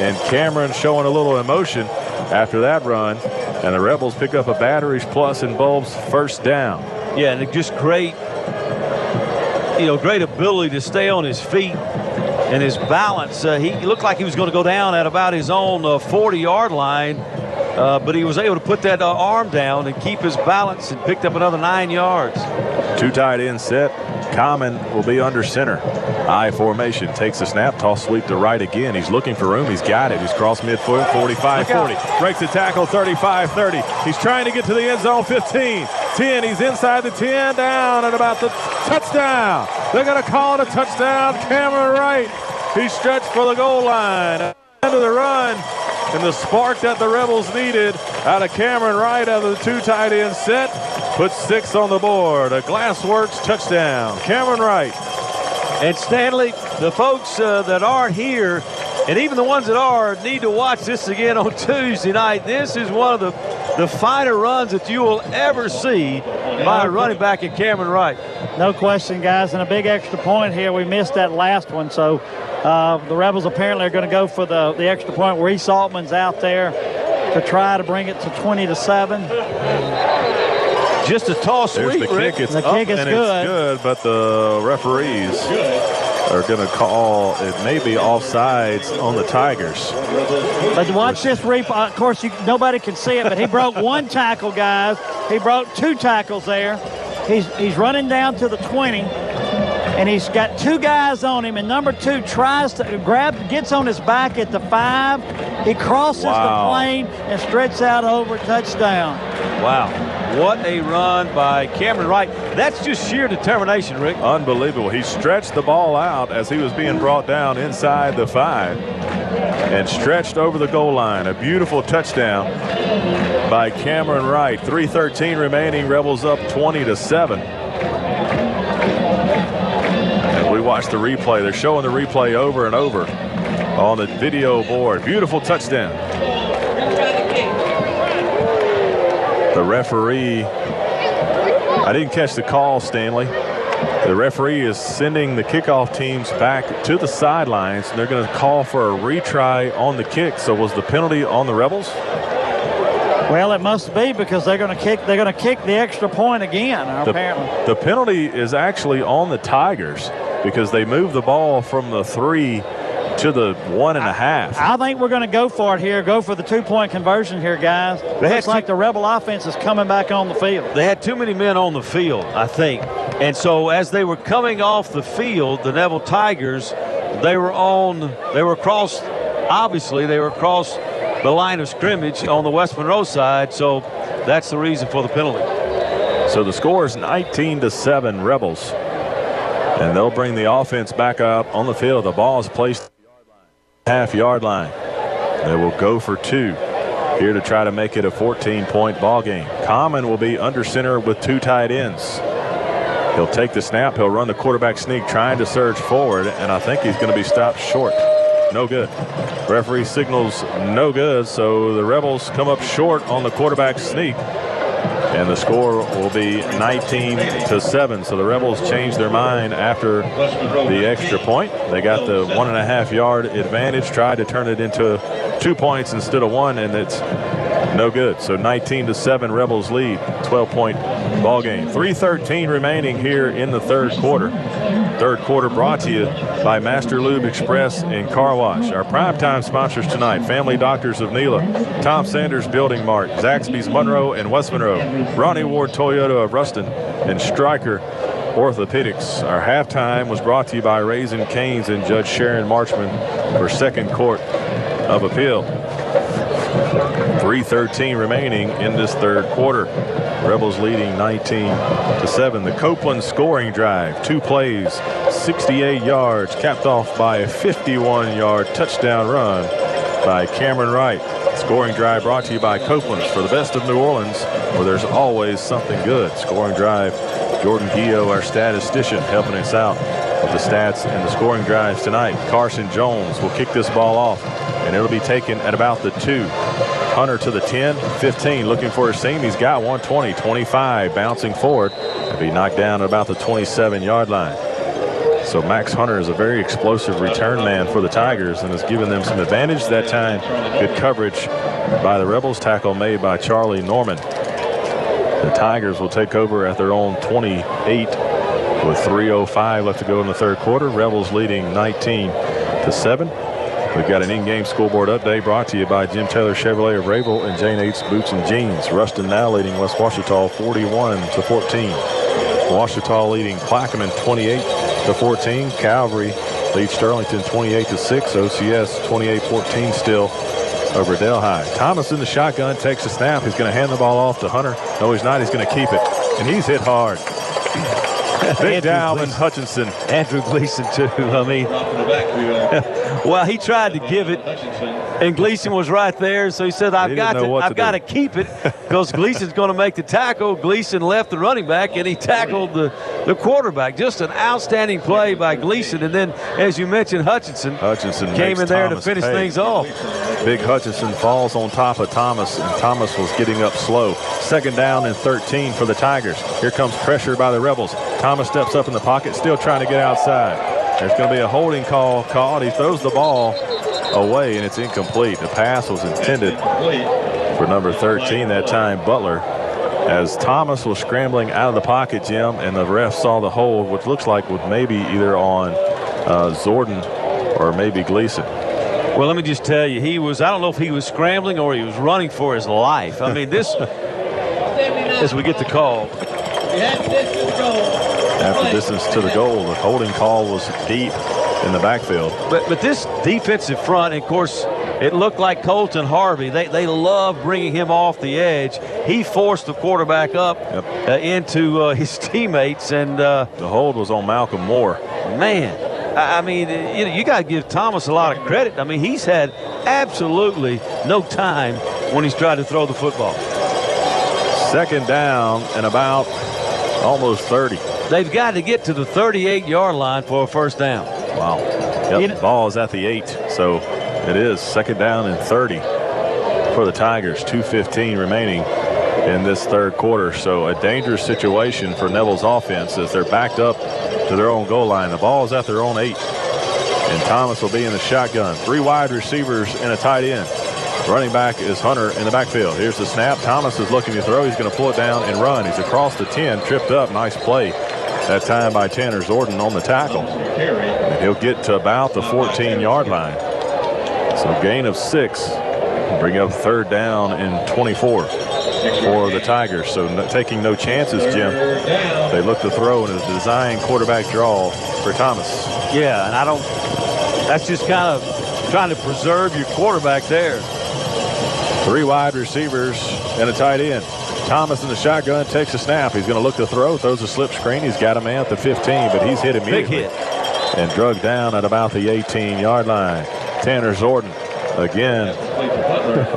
And Cameron showing a little emotion after that run. And the Rebels pick up a Batteries Plus and Bulbs first down. Yeah, and just great, great ability to stay on his feet and his balance. He looked like he was going to go down at about his own 40-yard line, but he was able to put that arm down and keep his balance and picked up another 9 yards. 2 tight end set. Common will be under center. I formation. Takes the snap. Toss sweep to right again. He's looking for room. He's got it. He's crossed midfoot. 45-40. Breaks the tackle. 35-30. He's trying to get to the end zone. 15. 10. He's inside the 10. Down at about the touchdown. They're going to call it a touchdown. Cameron Wright. He stretched for the goal line. End of the run. And the spark that the Rebels needed out of Cameron Wright out of the 2 tight end set. Puts 6 on the board. A Glassworks touchdown. Cameron Wright. And Stanley, the folks that aren't here, and even the ones that are, need to watch this again on Tuesday night. This is one of the finer runs that you will ever see by a running back in Cameron Wright. No question, guys. And a big extra point here. We missed that last one. So the Rebels apparently are going to go for the extra point. Reese Altman's out there to try to bring it to 20-7. Just a toss sweep. There's the kick. It's the up kick is and good. It's good, but the referees are going to call it maybe offsides on the Tigers. But watch this replay. Of course, nobody can see it, but he broke 1 tackle, guys. He broke 2 tackles there. He's running down to the 20, and he's got 2 guys on him, and number 2 tries to gets on his back at the 5. He crosses the plane and stretches out over touchdown. Wow. What a run by Cameron Wright. That's just sheer determination, Rick. Unbelievable. He stretched the ball out as he was being brought down inside the 5 and stretched over the goal line. A beautiful touchdown by Cameron Wright. 3:13 remaining. Rebels up 20-7. As we watch the replay, they're showing the replay over and over on the video board. Beautiful touchdown. The referee, I didn't catch the call, Stanley. The referee is sending the kickoff teams back to the sidelines, and they're going to call for a retry on the kick. So was the penalty on the Rebels? Well, it must be, because they're going to kick the extra point again, apparently. The penalty is actually on the Tigers because they moved the ball from the 3 to the 1.5. I think we're going to go for it here. Go for the 2-point conversion here, guys. Looks like the Rebel offense is coming back on the field. They had too many men on the field, I think. And so as they were coming off the field, the Neville Tigers, they were across the line of scrimmage on the West Monroe side. So that's the reason for the penalty. So the score is 19-7 Rebels. And they'll bring the offense back up on the field. The ball is placed half-yard line. They will go for 2 here to try to make it a 14-point ball game. Common will be under center with 2 tight ends. He'll take the snap. He'll run the quarterback sneak trying to surge forward, and I think he's going to be stopped short. No good. Referee signals no good, so the Rebels come up short on the quarterback sneak. And the score will be 19-7. So the Rebels changed their mind after the extra point. They got the 1.5-yard advantage, tried to turn it into 2 points instead of 1, and it's no good. So 19-7 Rebels lead, 12-point ball game. 3:13 remaining here in the third quarter. Third quarter brought to you by Master Lube Express and Car Wash. Our primetime sponsors tonight: Family Doctors of Nela, Tom Sanders Building Mart, Zaxby's Monroe and West Monroe, Ronnie Ward Toyota of Ruston, and Stryker Orthopedics. Our halftime was brought to you by Raising Cane's and Judge Sharon Marchman for Second Court of Appeal. 3:13 remaining in this third quarter. Rebels leading 19-7. The Copeland scoring drive, 2 plays, 68 yards, capped off by a 51-yard touchdown run by Cameron Wright. Scoring drive brought to you by Copeland's, for the best of New Orleans, where there's always something good. Scoring drive, Jordan Guillo, our statistician, helping us out with the stats and the scoring drives tonight. Carson Jones will kick this ball off, and it'll be taken at about the 2. Hunter to the 10, 15, looking for a seam. He's got 120, 25, bouncing forward. He'll be knocked down at about the 27-yard line. So Max Hunter is a very explosive return man for the Tigers and has given them some advantage that time. Good coverage by the Rebels. Tackle made by Charlie Norman. The Tigers will take over at their own 28 with 3:05 left to go in the third quarter. Rebels leading 19-7. We've got an in-game scoreboard update brought to you by Jim Taylor Chevrolet of Rayville and Jane Ates Boots and Jeans. Ruston now leading West Ouachita 41-14. Ouachita leading Plaquemine 28-14. Calvary leads Sterlington 28-6. OCS 28-14 still over Delhi. Thomas in the shotgun, takes a snap. He's going to hand the ball off to Hunter. No, he's not. He's going to keep it. And he's hit hard. Big Dalvin Hutchinson. Andrew Gleason, too. I mean, well, he tried to give it, and Gleason was right there. So he said, I've got to keep it, because Gleason's going to make the tackle. Gleason left the running back, and he tackled the quarterback. Just an outstanding play by Gleason. And then, as you mentioned, Hutchinson came in there to finish things off. Big Hutchinson falls on top of Thomas, and Thomas was getting up slow. Second down and 13 for the Tigers. Here comes pressure by the Rebels. Thomas steps up in the pocket, still trying to get outside. There's going to be a holding call called. He throws the ball away, and it's incomplete. The pass was intended for number 13 that time, Butler, as Thomas was scrambling out of the pocket, Jim, and the ref saw the hold, which looks like was maybe either on Zordon or maybe Gleason. Well, let me just tell you, I don't know if he was scrambling or he was running for his life. I mean, this, as we get the call. After distance to the goal, the holding call was deep in the backfield. But this defensive front, and of course, it looked like Colton Harvey. They love bringing him off the edge. He forced the quarterback up into his teammates. And the hold was on Malcolm Moore. Man. I mean, you got to give Thomas a lot of credit. I mean, he's had absolutely no time when he's tried to throw the football. Second down and about almost 30. They've got to get to the 38-yard line for a first down. Wow. Yep, the ball is at the 8, so it is second down and 30 for the Tigers. 2:15 remaining in this third quarter. So a dangerous situation for Neville's offense as they're backed up to their own goal line. The ball is at their own 8. And Thomas will be in the shotgun. 3 wide receivers and a tight end. Running back is Hunter in the backfield. Here's the snap. Thomas is looking to throw. He's going to pull it down and run. He's across the 10, tripped up. Nice play that time by Tanner Zordon on the tackle. And he'll get to about the 14-yard line. So gain of 6. Bring up third down and 24 for the Tigers. So taking no chances, Jim. They look to throw in a design quarterback draw for Thomas. Yeah, and that's just kind of trying to preserve your quarterback there. 3 wide receivers and a tight end. Thomas in the shotgun, takes a snap. He's going to look to throw, throws a slip screen. He's got a man at the 15, but he's hit immediately. Big hit. And drugged down at about the 18-yard line. Tanner Zordon again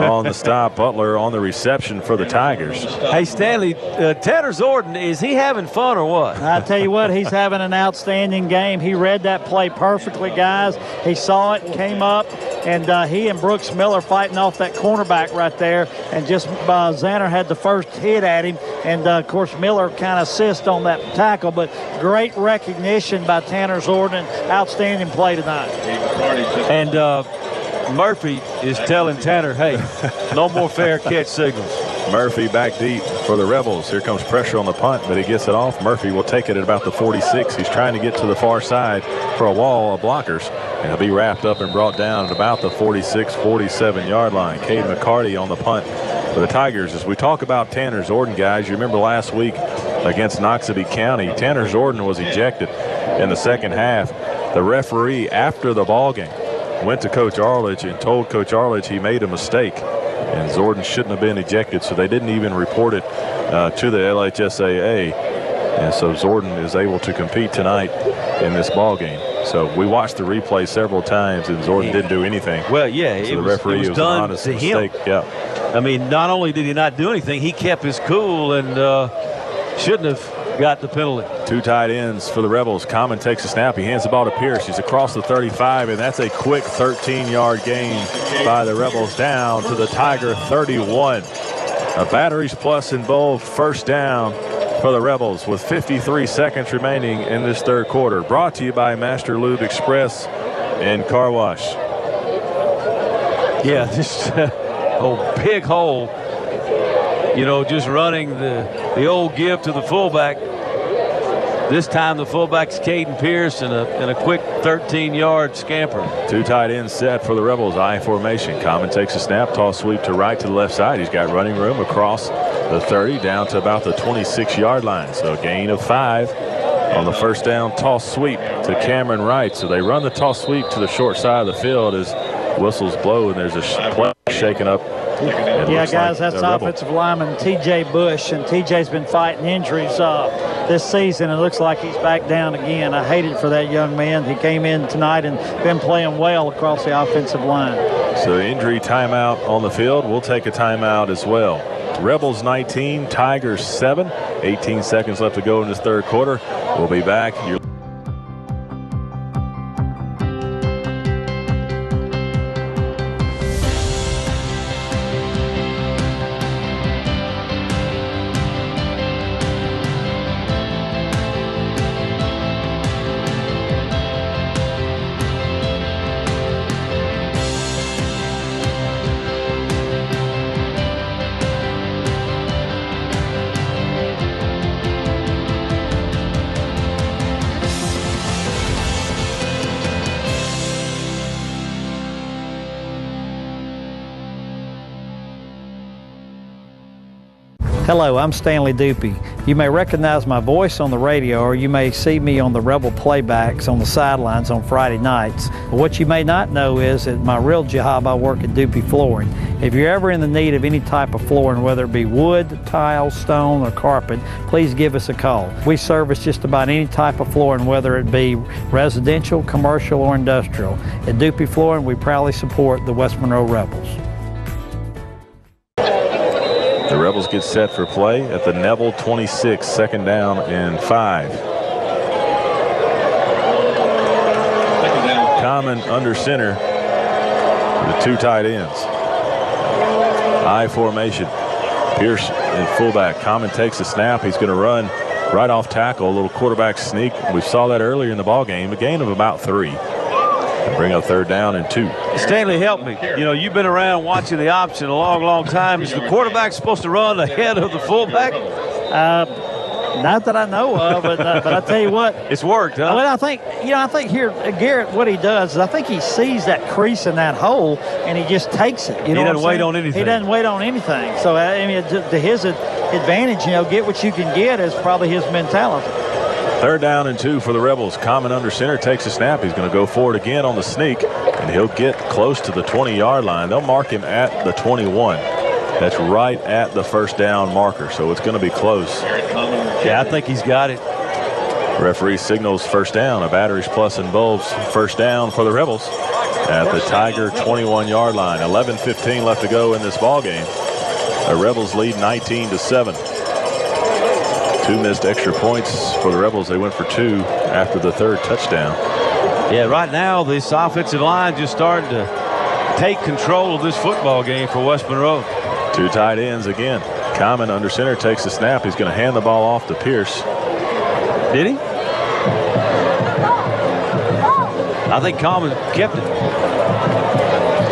on the stop. Butler on the reception for the Tigers. Hey, Stanley, Tanner Zordon, is he having fun or what? I tell you what, he's having an outstanding game. He read that play perfectly, guys. He saw it, came up, and he and Brooks Miller fighting off that cornerback right there. And just Zanner had the first hit at him. And, of course, Miller kind of assist on that tackle. But great recognition by Tanner Zordon. Outstanding play tonight. And Murphy is telling Tanner, hey, no more fair catch signals. Murphy back deep for the Rebels. Here comes pressure on the punt, but he gets it off. Murphy will take it at about the 46. He's trying to get to the far side for a wall of blockers. And he'll be wrapped up and brought down at about the 46, 47-yard line. Cade McCarty on the punt for the Tigers. As we talk about Tanner Zordon, guys, you remember last week against Noxubee County, Tanner Zordon was ejected in the second half. The referee, after the ball game, went to Coach Arledge and told Coach Arledge he made a mistake and Zordon shouldn't have been ejected, so they didn't even report it to the LHSAA. And so Zordon is able to compete tonight in this ball game. So we watched the replay several times, and Zordon didn't do anything. Well, yeah, so the referee it was done an honest to mistake. him. Yeah. I mean, not only did he not do anything, he kept his cool and shouldn't have got the penalty. Two tight ends for the Rebels. Common takes a snap. He hands the ball to Pierce. He's across the 35, and that's a quick 13-yard gain by the Rebels down to the Tiger 31. A batteries plus involved first down for the Rebels with 53 seconds remaining in this third quarter. Brought to you by Master Lube Express and Car Wash. Yeah, just a big hole. You know, just running the old give to the fullback. This time the fullback's Caden Pierce in a quick 13-yard scamper. Two tight ends set for the Rebels. I formation. Common takes a snap. Toss sweep to right to the left side. He's got running room across the 30 down to about the 26-yard line. So a gain of 5 on the first down toss sweep to Cameron Wright. So they run the toss sweep to the short side of the field as whistles blow, and there's a play shaken up. Yeah, guys, that's offensive lineman T.J. Bush, and T.J.'s been fighting injuries this season. It looks like he's back down again. I hated for that young man. He came in tonight and been playing well across the offensive line. So injury timeout on the field. We'll take a timeout as well. Rebels 19, Tigers 7. 18 seconds left to go in this third quarter. We'll be back. Hello, I'm Stanley Dupuy. You may recognize my voice on the radio, or you may see me on the Rebel playbacks on the sidelines on Friday nights. But what you may not know is that my real job, I work at Dupuy Flooring. If you're ever in the need of any type of flooring, whether it be wood, tile, stone, or carpet, please give us a call. We service just about any type of flooring, whether it be residential, commercial, or industrial. At Dupuy Flooring, we proudly support the West Monroe Rebels. The Rebels get set for play at the Neville 26, second down and 5. Common under center, the two tight ends. I formation. Pierce in fullback. Common takes a snap. He's going to run right off tackle, a little quarterback sneak. We saw that earlier in the ball game, a gain of about 3. Bring up third down and 2. Stanley, help me. You know, you've been around watching the option a long, long time. Is the quarterback supposed to run ahead of the fullback? Not that I know of, but I tell you what, it's worked, huh? Well, I think here, Garrett, what he does is I think he sees that crease in that hole and he just takes it. You know, he doesn't wait on anything. He doesn't wait on anything. So I mean, to his advantage, you know, get what you can get is probably his mentality. Third down and 2 for the Rebels. Common under center takes a snap. He's going to go forward again on the sneak, and he'll get close to the 20-yard line. They'll mark him at the 21. That's right at the first down marker, so it's going to be close. Yeah, I think he's got it. Referee signals first down. A batteries plus and bulbs first down for the Rebels at the Tiger 21-yard line. 11:15 left to go in this ball game. The Rebels lead 19-7. 2 missed extra points for the Rebels. They went for 2 after the third touchdown. Yeah, right now this offensive line just starting to take control of this football game for West Monroe. 2 tight ends again. Common under center takes the snap. He's going to hand the ball off to Pierce. Did he? I think Common kept it.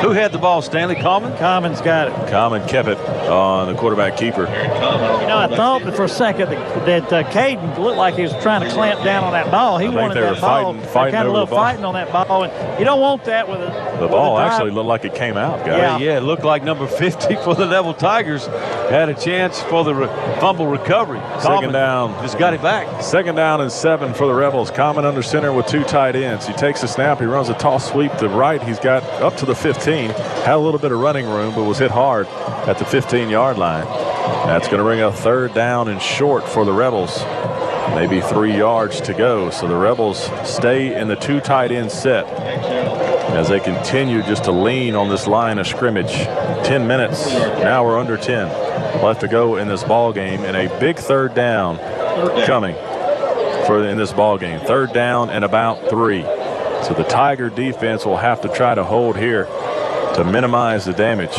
Who had the ball, Stanley? Common? Common's got it. Common kept it on the quarterback keeper. You know, I thought for a second that Caden looked like he was trying to clamp down on that ball. He wanted that ball. Fighting kind of a little fighting on that ball, and you don't want that with a. The ball actually looked like it came out, guys. Yeah, it looked like number 50 for the Neville Tigers had a chance for the fumble recovery. Second down. Just got it back. Second down and 7 for the Rebels. Common under center with 2 tight ends. He takes the snap. He runs a toss sweep to right. He's got up to the 15. 15. Had a little bit of running room, but was hit hard at the 15-yard line. That's going to bring up third down and short for the Rebels. Maybe 3 yards to go. So the Rebels stay in the 2 tight end set as they continue just to lean on this line of scrimmage. 10 minutes. Now we're under 10 left to go in this ball game, and a big third down coming in this ball game. Third down and about 3. So the Tiger defense will have to try to hold here to minimize the damage.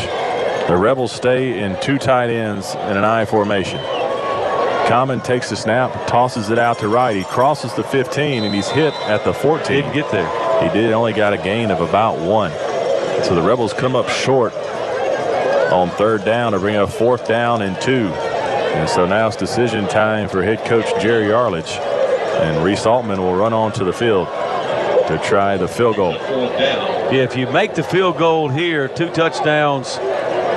The Rebels stay in 2 tight ends in an I formation. Common takes the snap, tosses it out to right. He crosses the 15, and he's hit at the 14. Didn't get there. He did, only got a gain of about 1. So the Rebels come up short on third down to bring up fourth down and 2. And so now it's decision time for head coach Jerry Arledge. And Reese Altman will run onto the field to try the field goal. Yeah, if you make the field goal here, 2 touchdowns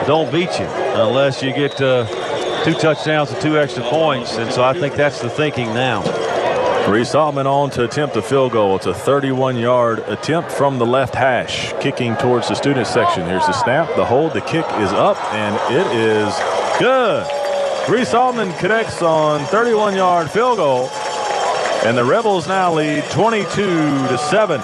don't beat you unless you get 2 touchdowns and 2 extra points. And so I think that's the thinking now. Reese Altman on to attempt the field goal. It's a 31-yard attempt from the left hash, kicking towards the student section. Here's the snap, the hold, the kick is up, and it is good. Reese Altman connects on 31-yard field goal, and the Rebels now lead 22-7.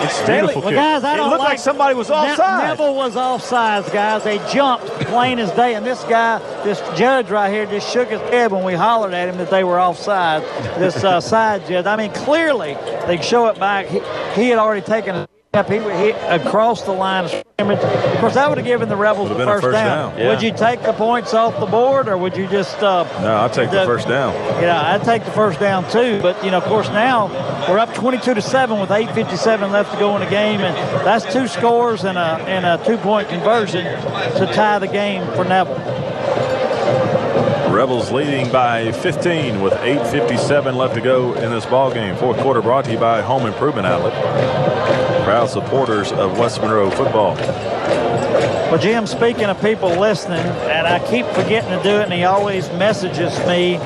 It's beautiful kick. Guys, I it don't looked like somebody was offside. Neville was offsides, guys. They jumped plain as day, and this guy, this judge right here, just shook his head when we hollered at him that they were offside. This side judge. I mean, clearly they show it back. He had already taken a step. He across the line of scrimmage. Of course, that would have given the Rebels the first down. Yeah. Would you take the points off the board, or would you just? No, I'll take the first down. Yeah, I'd take the first down too. But of course, now we're up 22-7 with 8:57 left to go in the game, and that's 2 scores and a 2-point conversion to tie the game for Neville. Rebels leading by 15 with 8:57 left to go in this ball game. Fourth quarter brought to you by Home Improvement Outlet, proud supporters of West Monroe football. Well, Jim, speaking of people listening, and I keep forgetting to do it, and he always messages me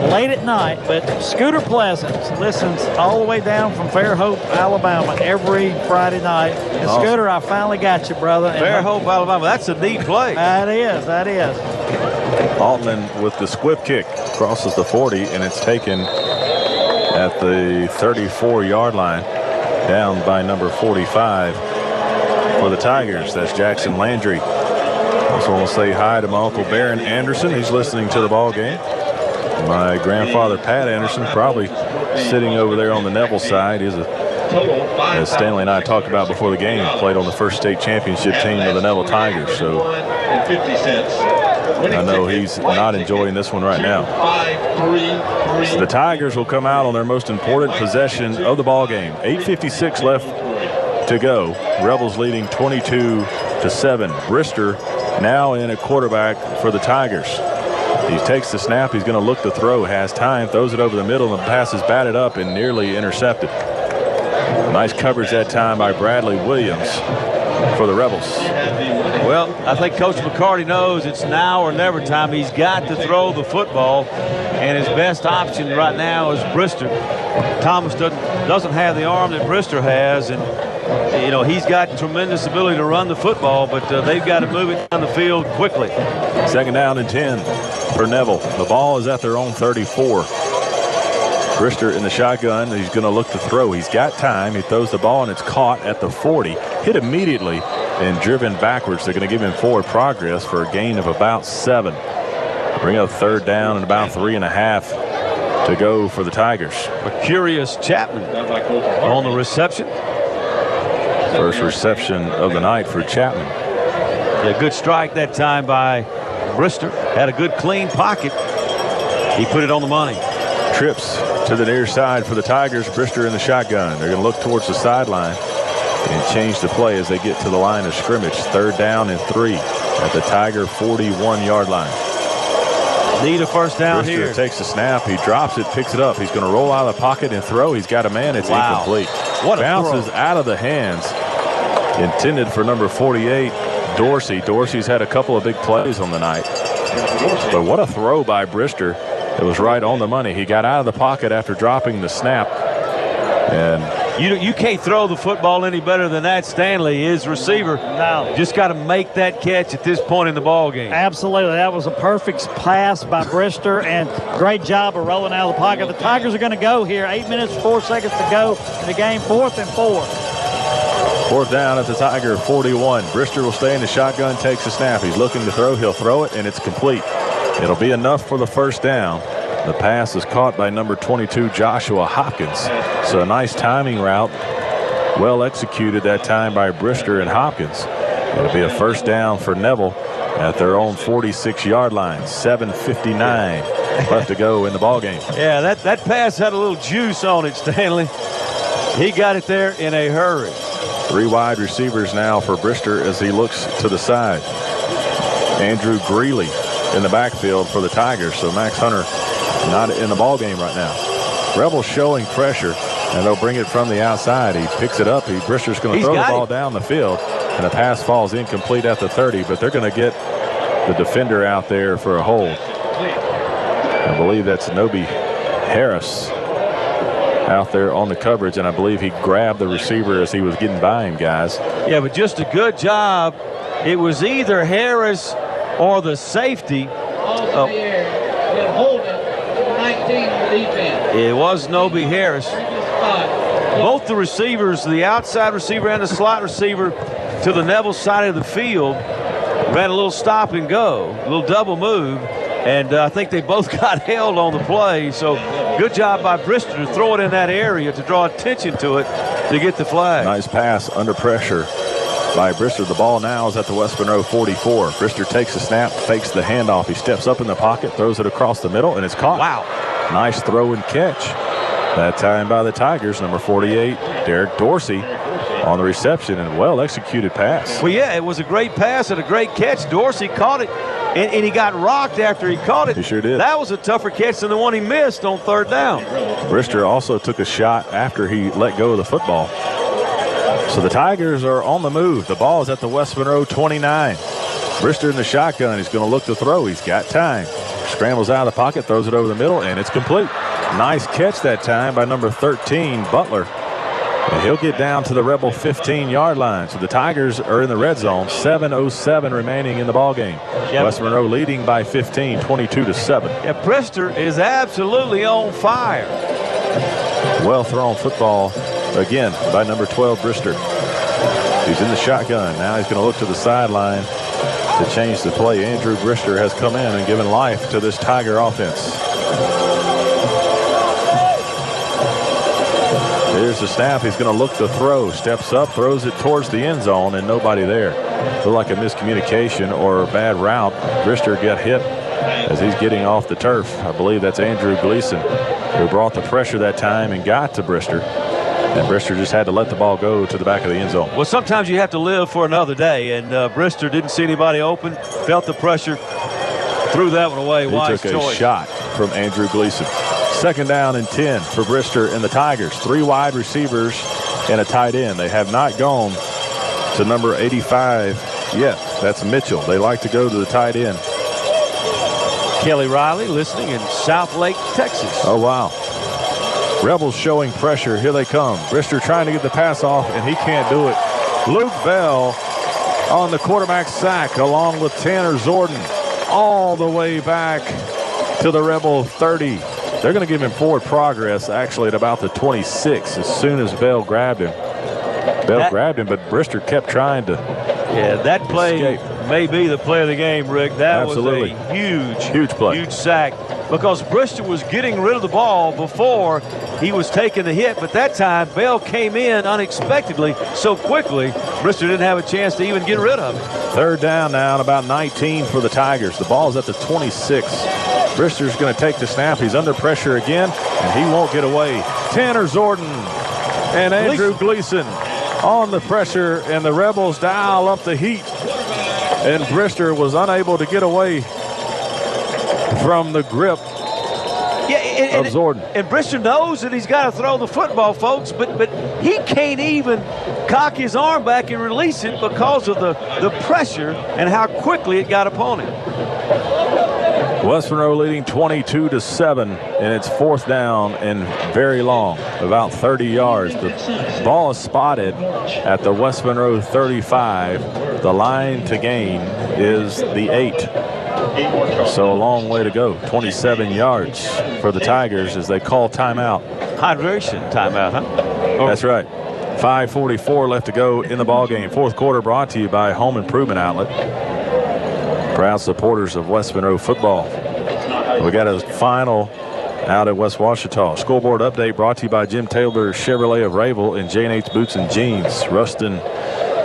late at night, but Scooter Pleasance listens all the way down from Fairhope, Alabama, every Friday night. And awesome. Scooter, I finally got you, brother. Fairhope, Alabama. That's a neat play. That is. Altman with the squib kick crosses the 40, and it's taken at the 34-yard line, down by number 45 for the Tigers. That's Jackson Landry. Also want to say hi to my Uncle Barron Anderson. He's listening to the ball game. My grandfather Pat Anderson probably sitting over there on the Neville side. He's as Stanley and I talked about before the game, played on the first state championship team of the Neville Tigers. So I know he's not enjoying this one right now. So the Tigers will come out on their most important possession of the ball game. 8:56 left to go. Rebels leading 22-7. Brister now in at quarterback for the Tigers. He takes the snap. He's going to look to throw. Has time. Throws it over the middle, and the pass is batted up and nearly intercepted. Nice coverage that time by Bradley Williams for the Rebels. Well, I think Coach McCarty knows it's now or never time. He's got to throw the football, and his best option right now is Brister. Thomas doesn't have the arm that Brister has, and he's got tremendous ability to run the football, but they've got to move it down the field quickly. Second down and 10 for Neville. The ball is at their own 34. Brister in the shotgun. He's going to look to throw. He's got time. He throws the ball, and it's caught at the 40. Hit immediately and driven backwards. They're going to give him forward progress for a gain of about 7. Bring up third down and about 3.5 to go for the Tigers. A curious Chapman on the reception. First reception of the night for Chapman. Yeah, good strike that time by Brister. Had a good clean pocket. He put it on the money. Trips to the near side for the Tigers. Brister in the shotgun. They're going to look towards the sideline and change the play as they get to the line of scrimmage. Third down and 3 at the Tiger 41-yard line. Need a first down Brister here. Takes the snap. He drops it, picks it up. He's going to roll out of the pocket and throw. He's got a man. It's incomplete. What a bounces throw. out of the hands. Intended for number 48, Dorsey. Dorsey's had a couple of big plays on the night. But what a throw by Brister. It was right on the money. He got out of the pocket after dropping the snap and You can't throw the football any better than that, Stanley. His receiver just got to make that catch at this point in the ball game. Absolutely. That was a perfect pass by Brister, and great job of rolling out of the pocket. The Tigers are going to go here. 8 minutes, 4 seconds to go in the game. 4th and 4. 4th down at the Tiger 41. Brister will stay in the shotgun, takes the snap. He's looking to throw. He'll throw it, and it's complete. It'll be enough for the first down. The pass is caught by number 22, Joshua Hopkins. So a nice timing route. Well executed that time by Brister and Hopkins. It'll be a first down for Neville at their own 46-yard line. 7:59 left to go in the ball game. Yeah, that pass had a little juice on it, Stanley. He got it there in a hurry. 3 wide receivers now for Brister as he looks to the side. Andrew Greeley in the backfield for the Tigers. So Max Hunter not in the ball game right now. Rebels showing pressure, and they'll bring it from the outside. He picks it up. Brister's going to throw the ball down the field, and the pass falls incomplete at the 30, but they're going to get the defender out there for a hold. I believe that's Nobi Harris out there on the coverage, and I believe he grabbed the receiver as he was getting by him, guys. Yeah, but just a good job. It was either Harris or the safety. It was Nobi Harris. Both the receivers, the outside receiver and the slot receiver to the Neville side of the field, ran a little stop and go, a little double move, and I think they both got held on the play. So good job by Brister to throw it in that area to draw attention to it to get the flag. Nice pass under pressure by Brister. The ball now is at the West Monroe 44. Brister takes the snap, fakes the handoff. He steps up in the pocket, throws it across the middle, and it's caught. Wow. Nice throw and catch. That time by the Tigers, number 48, Derek Dorsey on the reception, and well-executed pass. Well, yeah, it was a great pass and a great catch. Dorsey caught it, and he got rocked after he caught it. He sure did. That was a tougher catch than the one he missed on 3rd down. Brister also took a shot after he let go of the football. So the Tigers are on the move. The ball is at the West Monroe 29. Brister in the shotgun. He's going to look to throw. He's got time. Scrambles out of the pocket, throws it over the middle, and it's complete. Nice catch that time by number 13, Butler. And he'll get down to the Rebel 15-yard line. So the Tigers are in the red zone. 7:07 remaining in the ball game. Yep. West Monroe leading by 15, 22-7. Yeah, Brister is absolutely on fire. Well thrown football again by number 12, Brister. He's in the shotgun. Now he's going to look to the sideline to change the play. Andrew Brister has come in and given life to this Tiger offense. Here's the snap. He's going to look to throw. Steps up, throws it towards the end zone, and nobody there. Feel like a miscommunication or a bad route. Brister got hit as he's getting off the turf. I believe that's Andrew Gleason who brought the pressure that time and got to Brister. And Brister just had to let the ball go to the back of the end zone. Well, sometimes you have to live for another day, and Brister didn't see anybody open, felt the pressure, threw that one away. Wise He took choice. a shot from Andrew Gleason. 2nd down and 10 for Brister and the Tigers. 3 wide receivers and a tight end. They have not gone to number 85 yet. That's Mitchell. They like to go to the tight end. Kelly Riley listening in South Lake, Texas. Oh, wow. Rebels showing pressure. Here they come. Brister trying to get the pass off, and he can't do it. Luke Bell on the quarterback sack along with Tanner Zorden all the way back to the Rebel 30. They're going to give him forward progress actually at about the 26 as soon as Bell grabbed him. Bell grabbed him, but Brister kept trying to that play may be the play of the game, Rick. That Absolutely. was a huge play. Huge sack because Brister was getting rid of the ball before he was taking the hit, but that time Bell came in unexpectedly so quickly, Brister didn't have a chance to even get rid of it. 3rd down now and about 19 for the Tigers. The ball's at the 26. Brister's going to take the snap. He's under pressure again, and he won't get away. Tanner Zorden and Andrew Gleason on the pressure, and the Rebels dial up the heat. And Brister was unable to get away from the grip of Zorden. And Brister knows that he's got to throw the football, folks, but he can't even cock his arm back and release it because of the pressure and how quickly it got upon him. West Monroe leading 22-7, and it's 4th down and very long, about 30 yards. The ball is spotted at the West Monroe 35. The line to gain is the 8. So a long way to go. 27 yards for the Tigers as they call timeout. Hydration timeout, huh? That's right. 5:44 left to go in the ball game. 4th quarter brought to you by Home Improvement Outlet. Proud supporters of West Monroe football. We got a final out at West Ouachita. Scoreboard update brought to you by Jim Taylor Chevrolet of Rayville and J&H Boots and Jeans. Ruston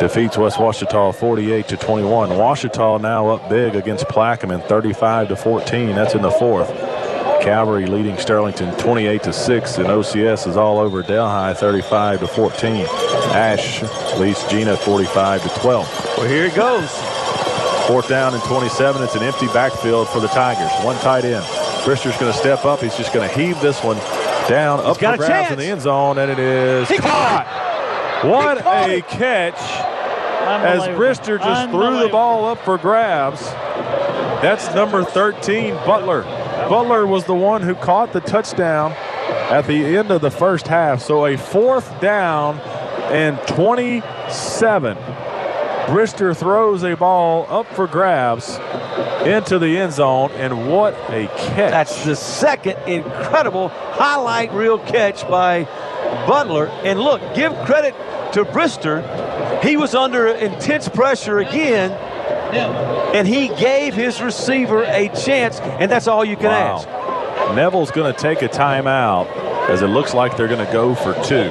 defeats West Ouachita 48-21. Ouachita now up big against Plaquemine 35-14. That's in the 4th. Calvary leading Sterlington 28-6, and OCS is all over Delhi 35-14. Ash leads Gina 45-12. Well, here it goes. 4th down and 27. It's an empty backfield for the Tigers. One tight end. Brister's going to step up. He's just going to heave this one down up for grabs in the end zone, and it is caught. What a catch as Brister just threw the ball up for grabs. That's number 13, Butler. Butler was the one who caught the touchdown at the end of the first half. So a 4th down and 27. Brister throws a ball up for grabs into the end zone, and what a catch. That's the second incredible highlight reel catch by Butler. And look, give credit to Brister. He was under intense pressure again, and he gave his receiver a chance, and that's all you can ask. Neville's going to take a timeout as it looks like they're going to go for 2.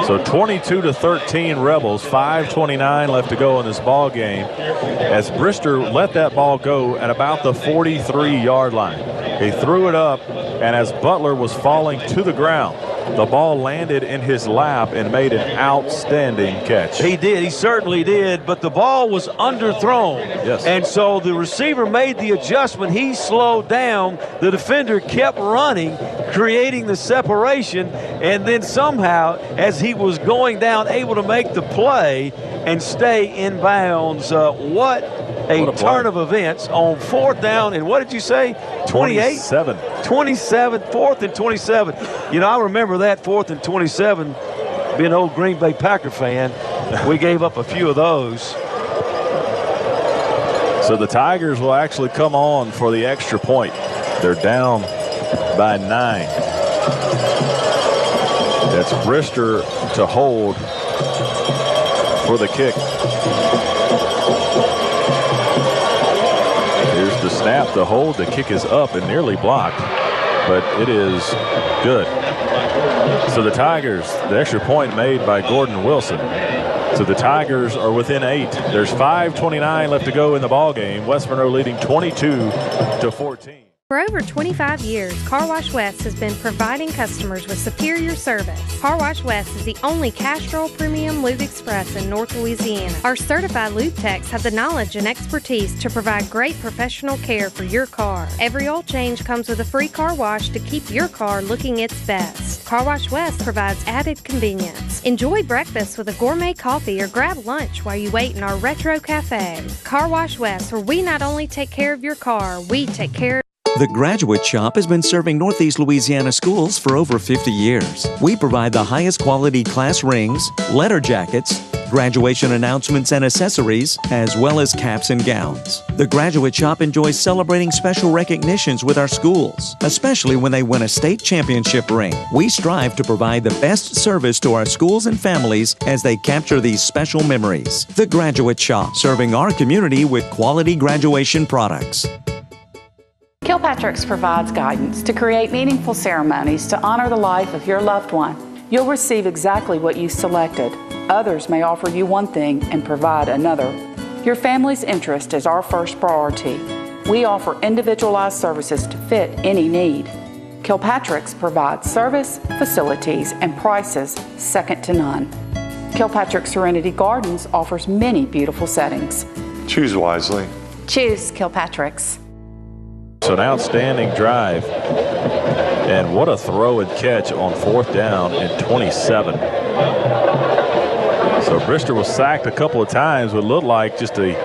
So 22-13 Rebels, 5:29 left to go in this ball game as Brister let that ball go at about the 43-yard line. He threw it up, and as Butler was falling to the ground, the ball landed in his lap and made an outstanding catch. He did. He certainly did. But the ball was underthrown. Yes. And so the receiver made the adjustment. He slowed down. The defender kept running, creating the separation. And then somehow, as he was going down, able to make the play and stay in bounds. What a turn of events on 4th down. And what did you say? 28? 27, 4th and 27. You know, I remember that 4th and 27, being an old Green Bay Packer fan. We gave up a few of those. So the Tigers will actually come on for the extra point. They're down by 9. That's Brister to hold for the kick. Here's the snap, the hold, the kick is up and nearly blocked, but it is good. So the Tigers, the extra point made by Gordon Wilson. So the Tigers are within 8. There's 5:29 left to go in the ball game. West Monroe leading 22-14. For over 25 years, Car Wash West has been providing customers with superior service. Car Wash West is the only Castrol Premium Lube Express in North Louisiana. Our certified lube techs have the knowledge and expertise to provide great professional care for your car. Every oil change comes with a free car wash to keep your car looking its best. Car Wash West provides added convenience. Enjoy breakfast with a gourmet coffee or grab lunch while you wait in our retro cafe. Car Wash West, where we not only take care of your car, we take care of The Graduate Shop has been serving Northeast Louisiana schools for over 50 years. We provide the highest quality class rings, letter jackets, graduation announcements and accessories, as well as caps and gowns. The Graduate Shop enjoys celebrating special recognitions with our schools, especially when they win a state championship ring. We strive to provide the best service to our schools and families as they capture these special memories. The Graduate Shop, serving our community with quality graduation products. Kilpatrick's provides guidance to create meaningful ceremonies to honor the life of your loved one. You'll receive exactly what you selected. Others may offer you one thing and provide another. Your family's interest is our first priority. We offer individualized services to fit any need. Kilpatrick's provides service, facilities, and prices second to none. Kilpatrick Serenity Gardens offers many beautiful settings. Choose wisely. Choose Kilpatrick's. So an outstanding drive, and what a throw and catch on 4th down and 27. So Brister was sacked a couple of times. It looked like just a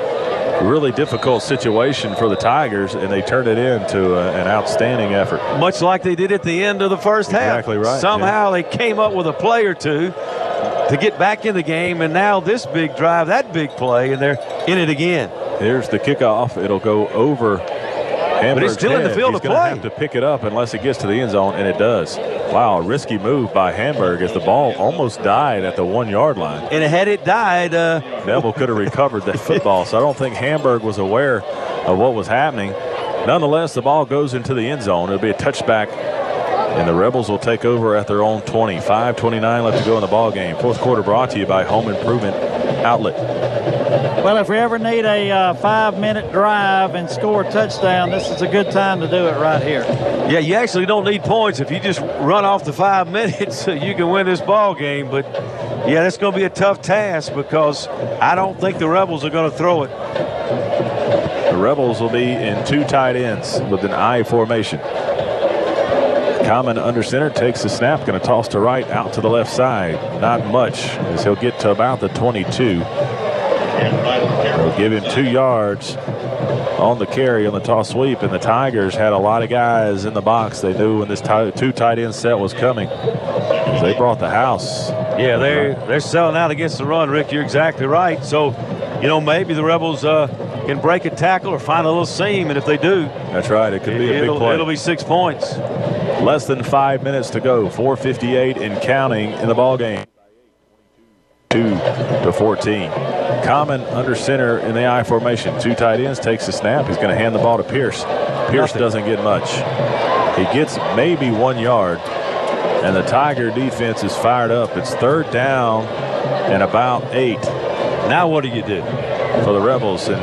really difficult situation for the Tigers, and they turned it into an outstanding effort. Much like they did at the end of the first half. Exactly right. Somehow they came up with a play or two to get back in the game, and now this big drive, that big play, and they're in it again. Here's the kickoff. It'll go over Hamburg's but it's still head. in the field He's of going to play. have to pick it up unless it gets to the end zone, and it does. Wow, a risky move by Hamburg as the ball almost died at the 1-yard line. And had it died, Neville could have recovered that football, so I don't think Hamburg was aware of what was happening. Nonetheless, the ball goes into the end zone. It'll be a touchback, and the Rebels will take over at their own 20. 5:29 left to go in the ball game. Fourth quarter brought to you by Home Improvement Outlet. Well, if we ever need a 5-minute drive and score a touchdown, this is a good time to do it right here. Yeah, you actually don't need points. If you just run off the 5 minutes, you can win this ball game. But, yeah, that's going to be a tough task because I don't think the Rebels are going to throw it. The Rebels will be in 2 tight ends with an I formation. Common under center takes the snap, going to toss to right, out to the left side. Not much as he'll get to about the 22. They'll give him 2 yards on the carry on the toss sweep, and the Tigers had a lot of guys in the box. They knew when this 2 tight end set was coming. They brought the house. Yeah, they're selling out against the run, Rick. You're exactly right. So, you know, maybe the Rebels can break a tackle or find a little seam, and if they do, that's right. It could be a big play. It'll be 6 points. Less than 5 minutes to go. 4:58 and counting in the ball game. 2-14. Common under center in the I formation. 2 tight ends, takes the snap. He's going to hand the ball to Pierce. Pierce doesn't get much. He gets maybe 1 yard, and the Tiger defense is fired up. It's 3rd down and about 8. Now what do you do? For the Rebels, and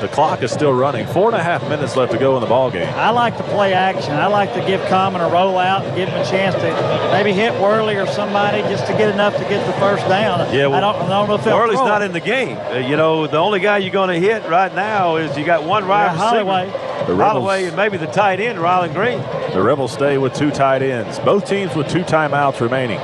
the clock is still running. 4.5 minutes left to go in the ball game. I like to play action. I like to give Common a rollout and give him a chance to maybe hit Worley or somebody just to get enough to get the first down. Yeah, well, I don't know if they'll Worley's throw not it. in the game. You know, the only guy you're going to hit right now is you got one wide receiver, Holloway, and maybe the tight end, Ryland Green. The Rebels stay with 2 tight ends. Both teams with 2 timeouts remaining.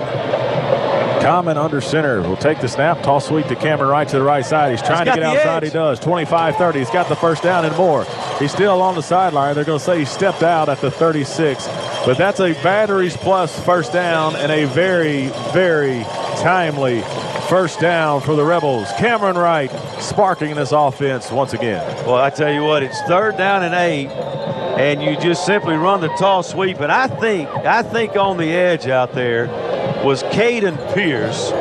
Common under center will take the snap, toss sweep to Cameron Wright to the right side. He's trying to get outside. He does. 25-30. He's got the first down and more. He's still on the sideline. They're going to say he stepped out at the 36. But that's a batteries plus first down and a very, very timely first down for the Rebels. Cameron Wright sparking this offense once again. Well, I tell you what, it's 3rd down and 8, and you just simply run the toss sweep. And I think on the edge out there was Caden Pierce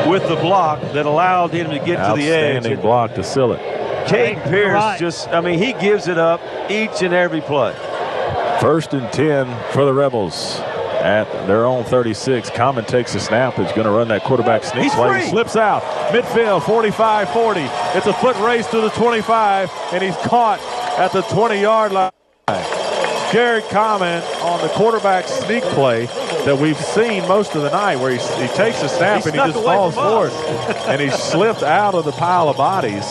with the block that allowed him to get to the edge. Outstanding block to seal it. Caden Pierce he gives it up each and every play. 1st and 10 for the Rebels at their own 36. Common takes the snap. He's going to run that quarterback sneak play. He slips out. Midfield, 45-40. It's a foot race to the 25, and he's caught at the 20-yard line. Garrett Common on the quarterback sneak play that we've seen most of the night, where he takes a snap and he just falls forward. And he slipped out of the pile of bodies.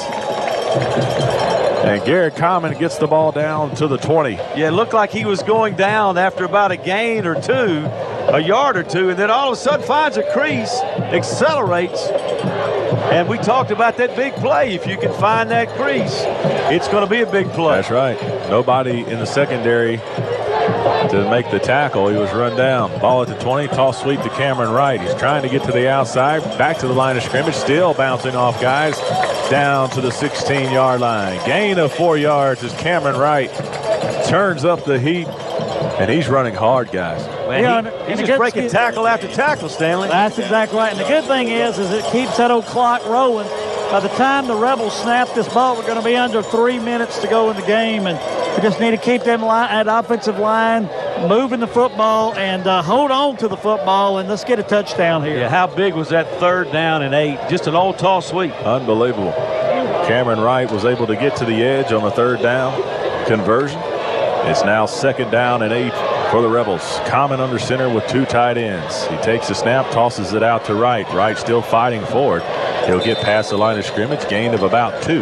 And Garrett Common gets the ball down to the 20. Yeah, it looked like he was going down after about a gain or two, a yard or two, and then all of a sudden finds a crease, accelerates. And we talked about that big play. If you can find that crease, it's going to be a big play. That's right. Nobody in the secondary to make the tackle. He was run down. Ball at the 20, toss sweep to Cameron Wright. He's trying to get to the outside, back to the line of scrimmage, still bouncing off guys, down to the 16-yard line. Gain of 4 yards as Cameron Wright turns up the heat, and he's running hard, guys. Man, he's just breaking tackle after tackle, Stanley. That's exactly right. And the good thing is it keeps that old clock rolling. By the time the Rebels snap this ball, we're going to be under 3 minutes to go in the game, and we just need to keep them at offensive line moving the football and hold on to the football, and let's get a touchdown here. Yeah, how big was that 3rd down and 8? Just an old toss sweep. Unbelievable. Cameron Wright was able to get to the edge on the 3rd down conversion. It's now 2nd down and 8 for the Rebels. Common under center with 2 tight ends. He takes a snap, tosses it out to Wright. Wright still fighting forward. He'll get past the line of scrimmage, gain of about 2.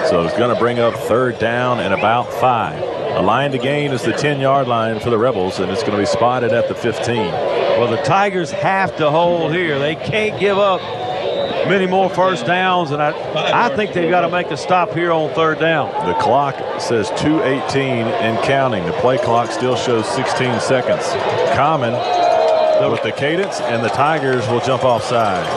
So it's going to bring up 3rd down and about 5. The line to gain is the 10-yard line for the Rebels, and it's going to be spotted at the 15. Well, the Tigers have to hold here. They can't give up many more first downs, and I think they've got to make a stop here on third down. The clock says 2:18 and counting. The play clock still shows 16 seconds. Common with the cadence, and the Tigers will jump off sides.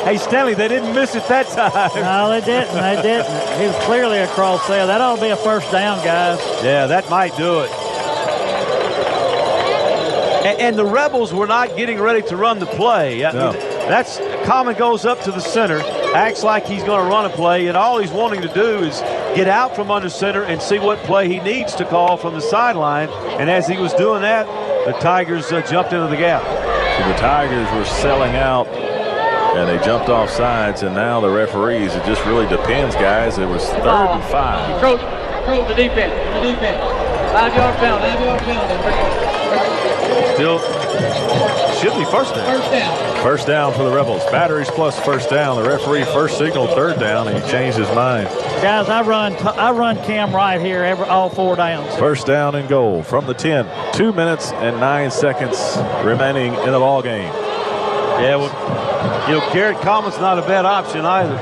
Hey, Stanley, they didn't miss it that time. No, they didn't. They didn't. He was clearly across there. That ought to be a first down, guys. Yeah, that might do it. And the Rebels were not getting ready to run the play. No. That's Common goes up to the center, acts like he's going to run a play, and all he's wanting to do is get out from under center and see what play he needs to call from the sideline. And as he was doing that, the Tigers jumped into the gap. So the Tigers were selling out, and they jumped off sides, and now the referees, it just really depends, guys. It was 3rd and 5. Control the defense. 5-yard penalty. Still should be first down. First down for the Rebels. Batteries plus first down. The referee first signaled third down, and he changed his mind. Guys, I run Cam right here all 4 downs. First down and goal from the 10. 2 minutes and 9 seconds remaining in the ball game. Yeah, well, Garrett Common's not a bad option either.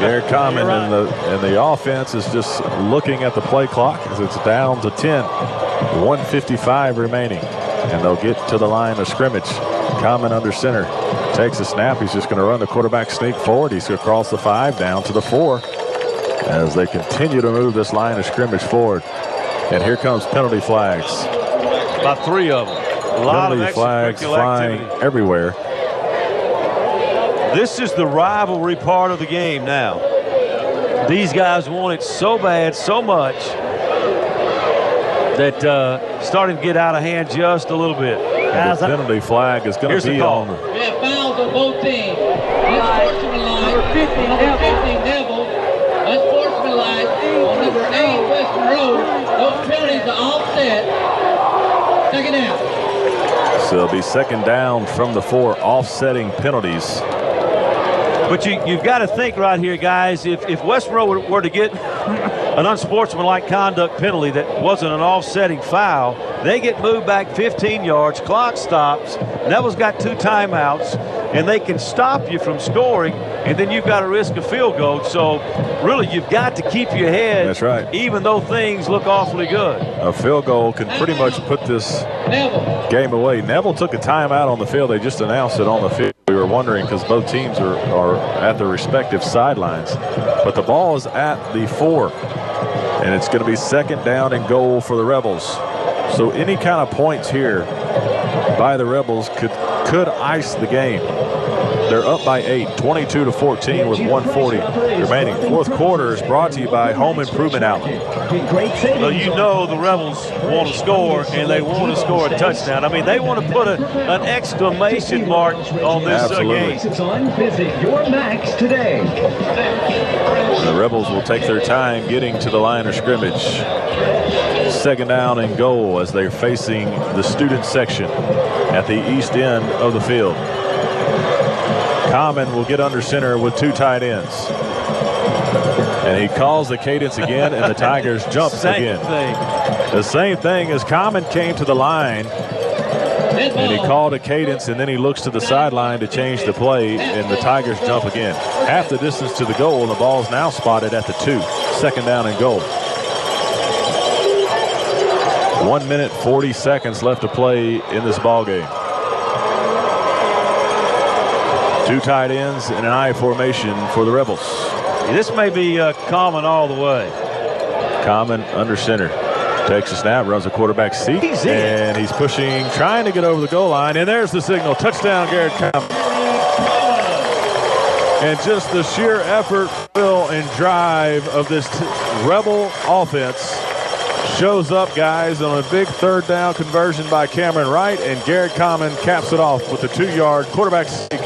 Garrett Common and the offense is just looking at the play clock as it's down to 10. 1:55 remaining, and they'll get to the line of scrimmage. Common under center, takes a snap. He's just going to run the quarterback sneak forward. He's going to cross the 5 down to the 4 as they continue to move this line of scrimmage forward. And here comes penalty flags. About 3 of them. A lot of flags flying everywhere. This is the rivalry part of the game now. These guys want it so bad, so much, that starting to get out of hand just a little bit. And the penalty flag is going to be on. We have fouls on both teams. Unsportsmanlike number 50 Neville. Unsportsmanlike on number 8 West Monroe. Those penalties are offset. Second down. So it'll be second down from the 4, offsetting penalties. But you've got to think right here, guys, if West Monroe were to get an unsportsmanlike conduct penalty that wasn't an offsetting foul, they get moved back 15 yards, clock stops, Neville's got 2 timeouts, and they can stop you from scoring, and then you've got to risk a field goal. So really you've got to keep your head. That's right. Even though things look awfully good. A field goal can pretty much put this game away. Neville took a timeout on the field. They just announced it on the field. We were wondering because both teams are at their respective sidelines. But the ball is at the 4, and it's going to be second down and goal for the Rebels. So any kind of points here by the Rebels could ice the game. They're up by 8, 22-14 with 1:40 remaining. Fourth quarter is brought to you by Home Improvement Outlet. Well, you know the Rebels want to score, and they want to score a touchdown. I mean, they want to put an exclamation mark on this game. Visit your Max today. The Rebels will take their time getting to the line of scrimmage. Second down and goal as they're facing the student section at the east end of the field. Common will get under center with 2 tight ends. And he calls the cadence again, and the Tigers jump again. The same thing as Common came to the line, and he called a cadence, and then he looks to the sideline to change the play, and the Tigers jump again. Half the distance to the goal, and the ball is now spotted at the 2. Second down and goal. 1 minute, 40 seconds left to play in this ball game. 2 tight ends and an I formation for the Rebels. This may be Common all the way. Common under center. Takes a snap, runs a quarterback seat, and he's pushing, trying to get over the goal line, and there's the signal. Touchdown, Garrett Common. And just the sheer effort, will, and drive of this Rebel offense shows up, guys, on a big third down conversion by Cameron Wright, and Garrett Common caps it off with a 2-yard quarterback sneak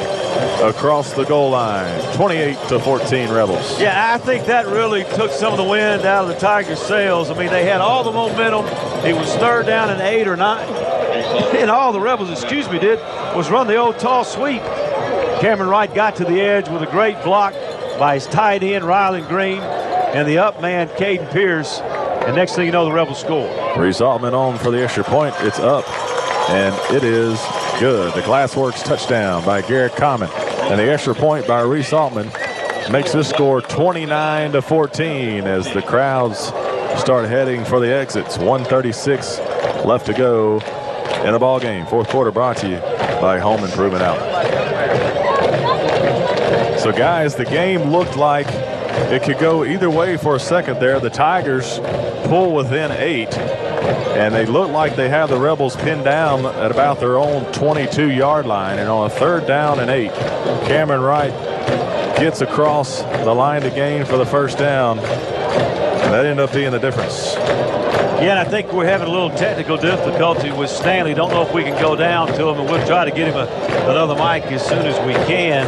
across the goal line. 28-14 Rebels. Yeah, I think that really took some of the wind out of the Tigers' sails. I mean, they had all the momentum. It was third down and 8 or 9. And all the Rebels, did was run the old tall sweep. Cameron Wright got to the edge with a great block by his tight end, Rylan Green, and the up man, Caden Pierce. And next thing you know, the Rebels score. Reese Altman on for the extra point. It's up, and it is good. The Glassworks touchdown by Garrett Common. And the extra point by Reese Altman makes this score 29-14 as the crowds start heading for the exits. 1:36 left to go in the ball game. Fourth quarter brought to you by Home Improvement Outlet. So guys, the game looked like it could go either way for a second there. The Tigers pull within 8, and they look like they have the Rebels pinned down at about their own 22-yard line. And on a 3rd down and 8, Cameron Wright gets across the line to gain for the first down. And that ended up being the difference. Yeah, and I think we're having a little technical difficulty with Stanley. Don't know if we can go down to him, and we'll try to get him another mic as soon as we can.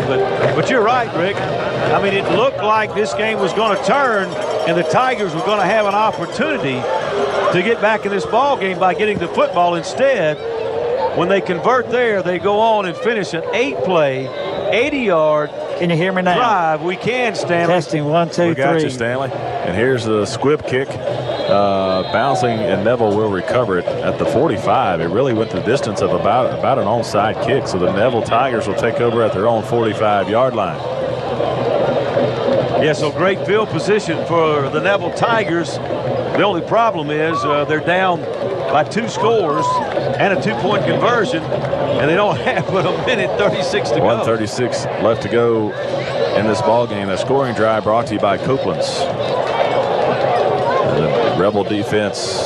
But you're right, Rick. I mean, it looked like this game was going to turn, and the Tigers were going to have an opportunity to get back in this ball game by getting the football. Instead, when they convert there, they go on and finish an 8-play, 80-yard Can you hear me now? drive. We can, Stanley. Testing 1, 2, 3. We got you, Stanley. And here's the squib kick. Bouncing, and Neville will recover it at the 45. It really went the distance of about an onside kick. So the Neville Tigers will take over at their own 45-yard line. Yeah, so great field position for the Neville Tigers. The only problem is they're down by 2 scores and a 2-point conversion, and they don't have but a minute 36 to go. 1:36 left to go in this ball game. The scoring drive brought to you by Copeland's. The Rebel defense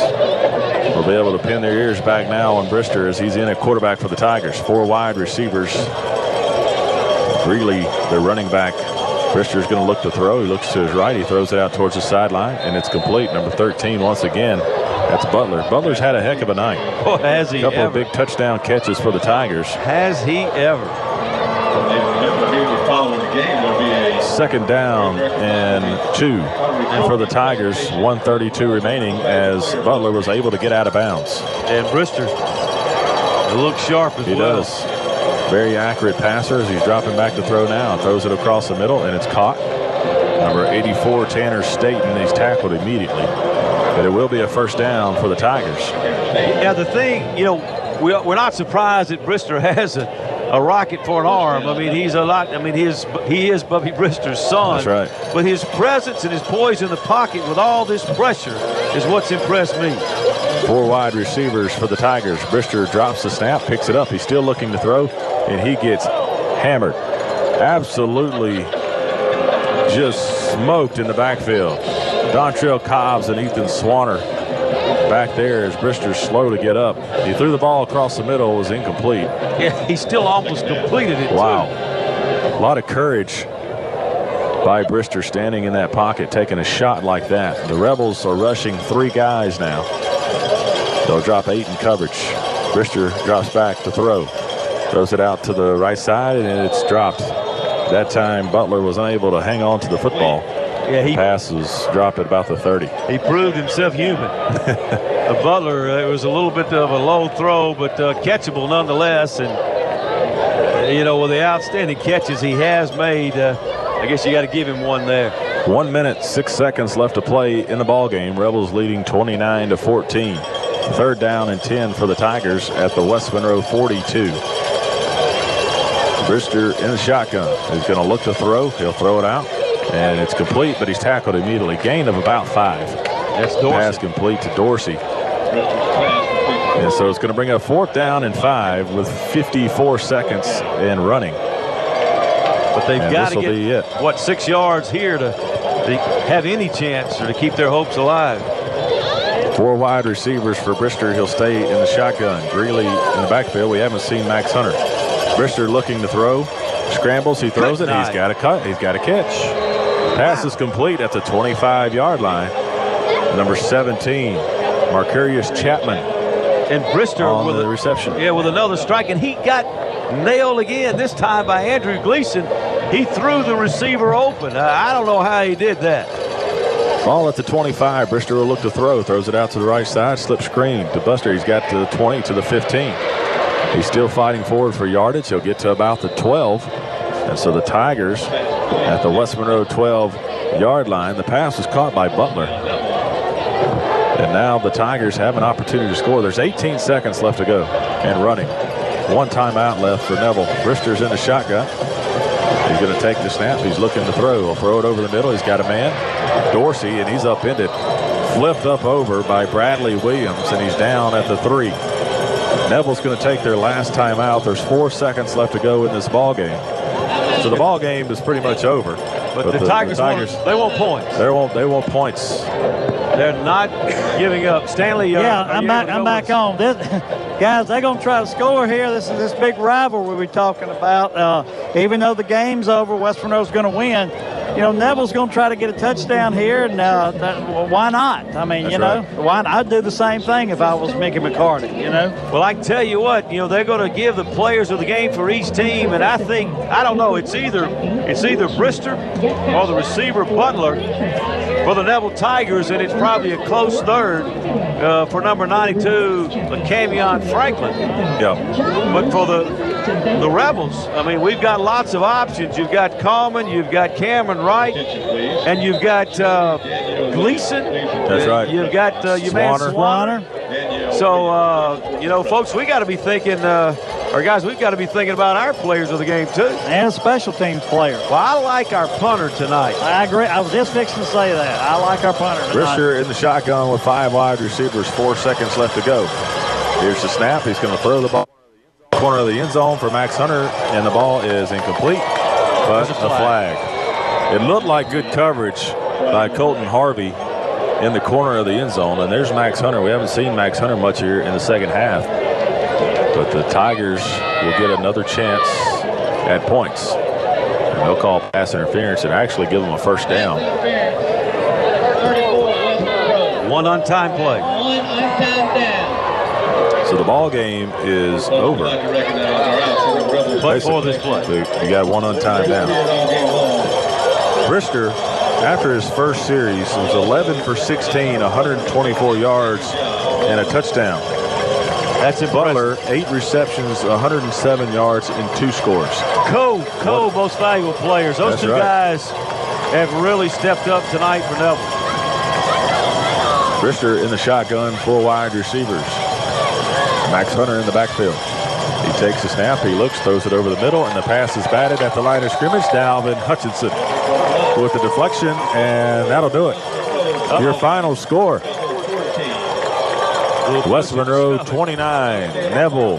will be able to pin their ears back now on Brister as he's in at quarterback for the Tigers. 4 wide receivers. Greeley, the running back. Brister's going to look to throw. He looks to his right. He throws it out towards the sideline, and it's complete. Number 13 once again. That's Butler. Butler's had a heck of a night. Oh, has he ever. A couple of big touchdown catches for the Tigers. Has he ever. Second down and 2 for the Tigers. 1:32 remaining as Butler was able to get out of bounds. And Brister looks sharp as well. He does. Very accurate passer as he's dropping back to throw now. Throws it across the middle, and it's caught. Number 84, Tanner Staten, he's tackled immediately. But it will be a first down for the Tigers. Yeah, the thing, you know, we're not surprised that Brister has a rocket for an arm. I mean, he's a lot. I mean, he is Bubby Brister's son. That's right. But his presence and his poise in the pocket with all this pressure is what's impressed me. 4 wide receivers for the Tigers. Brister drops the snap, picks it up. He's still looking to throw, and he gets hammered. Absolutely just smoked in the backfield. Dontrell Cobbs and Ethan Swanner back there as Brister's slow to get up. He threw the ball across the middle. It was incomplete. Yeah, he still almost completed it. Wow. Too. A lot of courage by Brister standing in that pocket, taking a shot like that. The Rebels are rushing 3 guys now. They'll drop 8 in coverage. Brister drops back to throw. Throws it out to the right side, and it's dropped. That time, Butler was unable to hang on to the football. Yeah, the pass was dropped at about the 30. He proved himself human. Butler, it was a little bit of a low throw, but catchable nonetheless. And, you know, with the outstanding catches he has made, I guess you got to give him one there. 1 minute, 6 seconds left to play in the ball game. Rebels leading 29-14. 3rd down and 10 for the Tigers at the West Monroe 42. Brister in the shotgun. He's going to look to throw. He'll throw it out. And it's complete, but he's tackled immediately. Gain of about 5. That's Dorsey. Pass complete to Dorsey. And so it's going to bring up 4th down and 5 with 54 seconds in running. But they've got to get, 6 yards here to have any chance or to keep their hopes alive. 4 wide receivers for Brister. He'll stay in the shotgun. Greeley in the backfield. We haven't seen Max Hunter. Brister looking to throw. Scrambles. He throws it. He's got a cut. He's got a catch. Pass is complete at the 25-yard line. Number 17, Marcurius Chapman. And Brister with the reception. Yeah, with another strike, and he got nailed again, this time by Andrew Gleason. He threw the receiver open. I don't know how he did that. Ball at the 25. Brister will look to throw. Throws it out to the right side. Slip screen to Buster. He's got to the 20 to the 15. He's still fighting forward for yardage. He'll get to about the 12. And so the Tigers at the West Monroe 12-yard line. The pass was caught by Butler. And now the Tigers have an opportunity to score. There's 18 seconds left to go and running. 1 timeout left for Neville. Brister's in the shotgun. He's going to take the snap. He's looking to throw. He'll throw it over the middle. He's got a man, Dorsey, and he's upended. Flipped up over by Bradley Williams, and he's down at the 3. Neville's going to take their last timeout. There's 4 seconds left to go in this ball game. So the ball game is pretty much over. But the Tigers they want points. They want points. They're not giving up. Stanley. Yeah, I'm back on. Guys, they're going to try to score here. This is this big rivalry we're talking about. Even though the game's over, West Monroe's going to win. You know, Neville's going to try to get a touchdown here, and why not? I mean, why not? I'd do the same thing if I was Mickey McCarty, Well, I can tell you what, they're going to give the players of the game for each team, and I don't know, it's either Brister or the receiver Butler for the Neville Tigers, and it's probably a close third for number 92, Camion Franklin. Yeah. But for the Rebels, I mean, we've got lots of options. You've got Coleman, you've got Cameron Wright, and you've got Gleason. That's right. You've got your man Swanner. So, folks, we got to be thinking, guys, we've got to be thinking about our players of the game, too. And a special teams player. Well, I like our punter tonight. I agree. I was just fixing to say that. I like our punter tonight. Brister in the shotgun with 5 wide receivers, 4 seconds left to go. Here's the snap. He's going to throw the ball corner of the end zone for Max Hunter, and the ball is incomplete, but a flag. It looked like good coverage by Colton Harvey in the corner of the end zone, and there's Max Hunter. We haven't seen Max Hunter much here in the second half, but the Tigers will get another chance at points. And they'll call pass interference and actually give them a first down. One on-time play. One on-time down. So the ball game is over. But for this play, you got one on time down. Brister, after his first series, was 11 for 16, 124 yards, and a touchdown. That's impressive. Butler, 8 receptions, 107 yards, and 2 scores. Most valuable players. Those two guys have really stepped up tonight for Neville. Brister in the shotgun, 4 wide receivers. Max Hunter in the backfield. He takes the snap, he looks, throws it over the middle, and the pass is batted at the line of scrimmage. Dalvin Hutchinson with the deflection, and that'll do it. Your final score. West Monroe 29, Neville